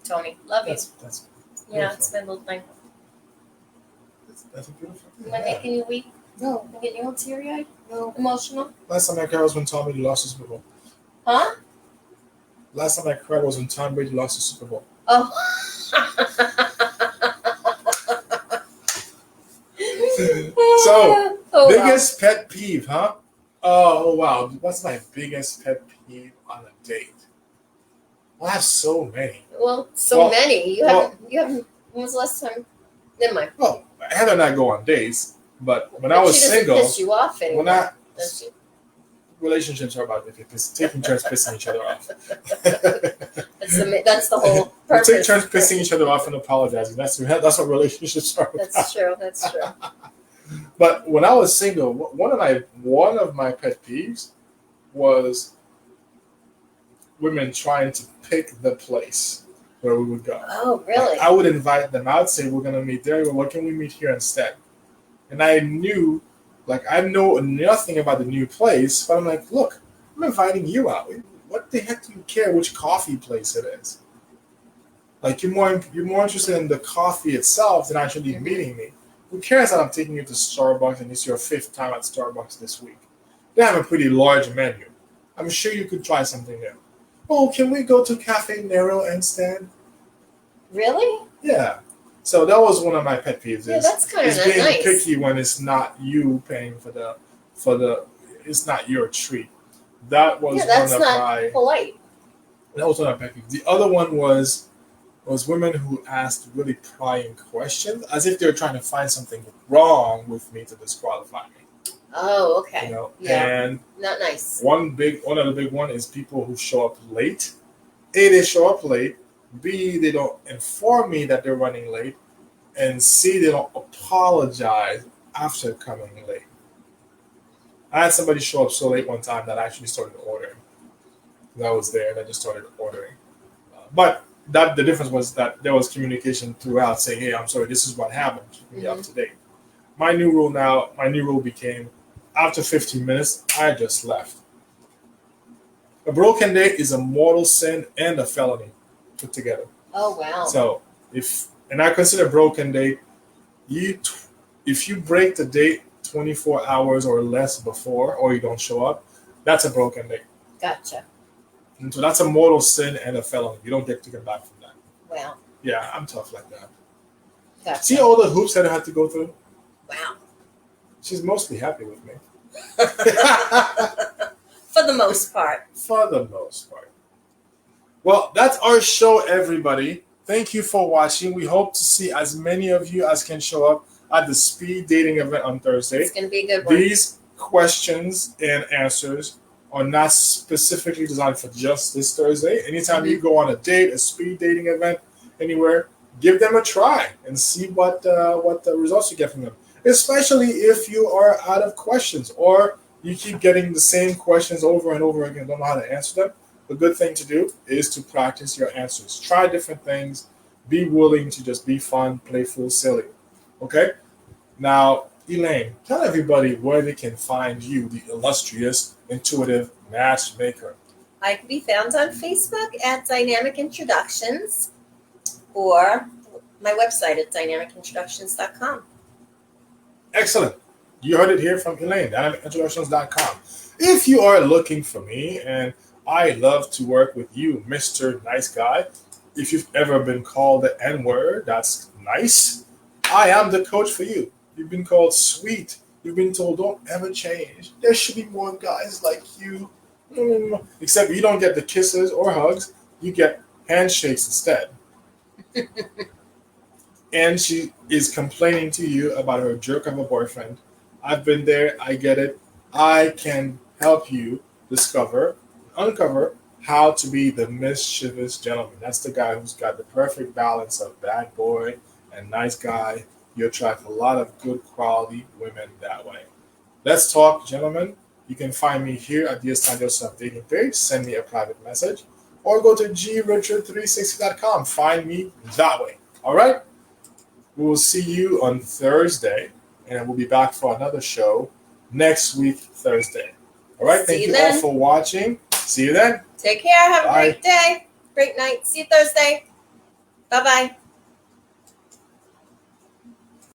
Speaker 2: Tony, love you.
Speaker 1: That's
Speaker 2: yeah, it's my little thing.
Speaker 1: That's a beautiful thing.
Speaker 2: Am I making you weep? No. Am I getting you all teary-eyed? No. Emotional?
Speaker 1: Last time I cried was when Tom Brady lost the Super Bowl.
Speaker 2: Huh?
Speaker 1: Last time I cried was when Tom Brady lost the Super Bowl.
Speaker 2: Oh.
Speaker 1: So, biggest pet peeve, huh? Oh, wow. What's my biggest pet peeve on a date? Well, I have so many.
Speaker 2: Well, many. You haven't. When was the last time? Never mind.
Speaker 1: Well, Heather and I go on dates, but when I was single,
Speaker 2: piss you off anymore,
Speaker 1: relationships are about taking turns pissing each other off.
Speaker 2: That's the whole purpose.
Speaker 1: We take turns pissing each other off and apologizing. That's what relationships are about.
Speaker 2: That's true. That's true.
Speaker 1: But when I was single, one of my pet peeves was women trying to pick the place where we would go.
Speaker 2: Oh, really?
Speaker 1: Like, I would invite them. I would say, we're going to meet there. Well, can we meet here instead? And I knew, I know nothing about the new place, but I'm like, look, I'm inviting you out. What the heck do you care which coffee place it is? Like, you're more interested in the coffee itself than actually meeting me. Who cares that I'm taking you to Starbucks and it's your 5th time at Starbucks this week? They have a pretty large menu. I'm sure you could try something new. oh, can we go to Cafe Nero instead?
Speaker 2: Really?
Speaker 1: Yeah. So that was one of my pet peeves.
Speaker 2: Yeah, that's kind of
Speaker 1: Is being
Speaker 2: nice.
Speaker 1: picky when it's not you paying for the it's not your treat. That was
Speaker 2: Yeah, that's
Speaker 1: one of
Speaker 2: not
Speaker 1: my
Speaker 2: polite.
Speaker 1: that was one of my pet peeves. The other one was women who asked really prying questions as if they were trying to find something wrong with me to disqualify me.
Speaker 2: Oh, okay.
Speaker 1: You know,
Speaker 2: Yeah.
Speaker 1: and
Speaker 2: Not nice.
Speaker 1: one other big one is people who show up late. A, they show up late. B, they don't inform me that they're running late. And C, they don't apologize after coming late. I had somebody show up so late one time that I actually started ordering. I was there and I just started ordering. But the difference was that there was communication throughout saying, hey, I'm sorry, this is what happened. Keep me up to date. My new rule became after 15 minutes, I just left. A broken date is a mortal sin and a felony put together.
Speaker 2: Oh, wow.
Speaker 1: So and I consider broken date, if you break the date 24 hours or less before, or you don't show up, that's a broken date.
Speaker 2: Gotcha.
Speaker 1: And so that's a mortal sin and a felony. You don't get to get back from that.
Speaker 2: Wow.
Speaker 1: Yeah, I'm tough like that.
Speaker 2: Gotcha.
Speaker 1: See all the hoops that I had to go through?
Speaker 2: Wow.
Speaker 1: She's mostly happy with me.
Speaker 2: For the most part.
Speaker 1: For the most part. Well, that's our show, everybody. Thank you for watching. We hope to see as many of you as can show up at the speed dating event on Thursday.
Speaker 2: It's going to be a good one.
Speaker 1: These questions and answers are not specifically designed for just this Thursday. Anytime you go on a date, a speed dating event, anywhere, give them a try and see what the results you get from them. Especially if you are out of questions or you keep getting the same questions over and over again, don't know how to answer them. The good thing to do is to practice your answers. Try different things. Be willing to just be fun, playful, silly. Okay? Now, Elaine, tell everybody where they can find you, the illustrious, intuitive matchmaker.
Speaker 2: I can be found on Facebook at Dynamic Introductions or my website at dynamicintroductions.com.
Speaker 1: Excellent. You heard it here from Elaine, dynamicintroductions.com. If you are looking for me, and I love to work with you, Mr. Nice Guy. If you've ever been called the N-word, that's nice. I am the coach for you. You've been called sweet. You've been told don't ever change. There should be more guys like you. Except you don't get the kisses or hugs. You get handshakes instead. And she is complaining to you about her jerk of a boyfriend. I've been there. I get it. I can help you uncover how to be the mischievous gentleman. That's the guy who's got the perfect balance of bad boy and nice guy. You attract a lot of good quality women that way. Let's talk, gentlemen. You can find me here at the Assign Yourself Dating page. Send me a private message or go to grichard360.com. Find me that way. All right? We will see you on Thursday, and we'll be back for another show next week, Thursday. All right? Thank you all for watching. See you then.
Speaker 2: Take care. Have a
Speaker 1: Bye.
Speaker 2: great day. Great night. See you Thursday. Bye-bye.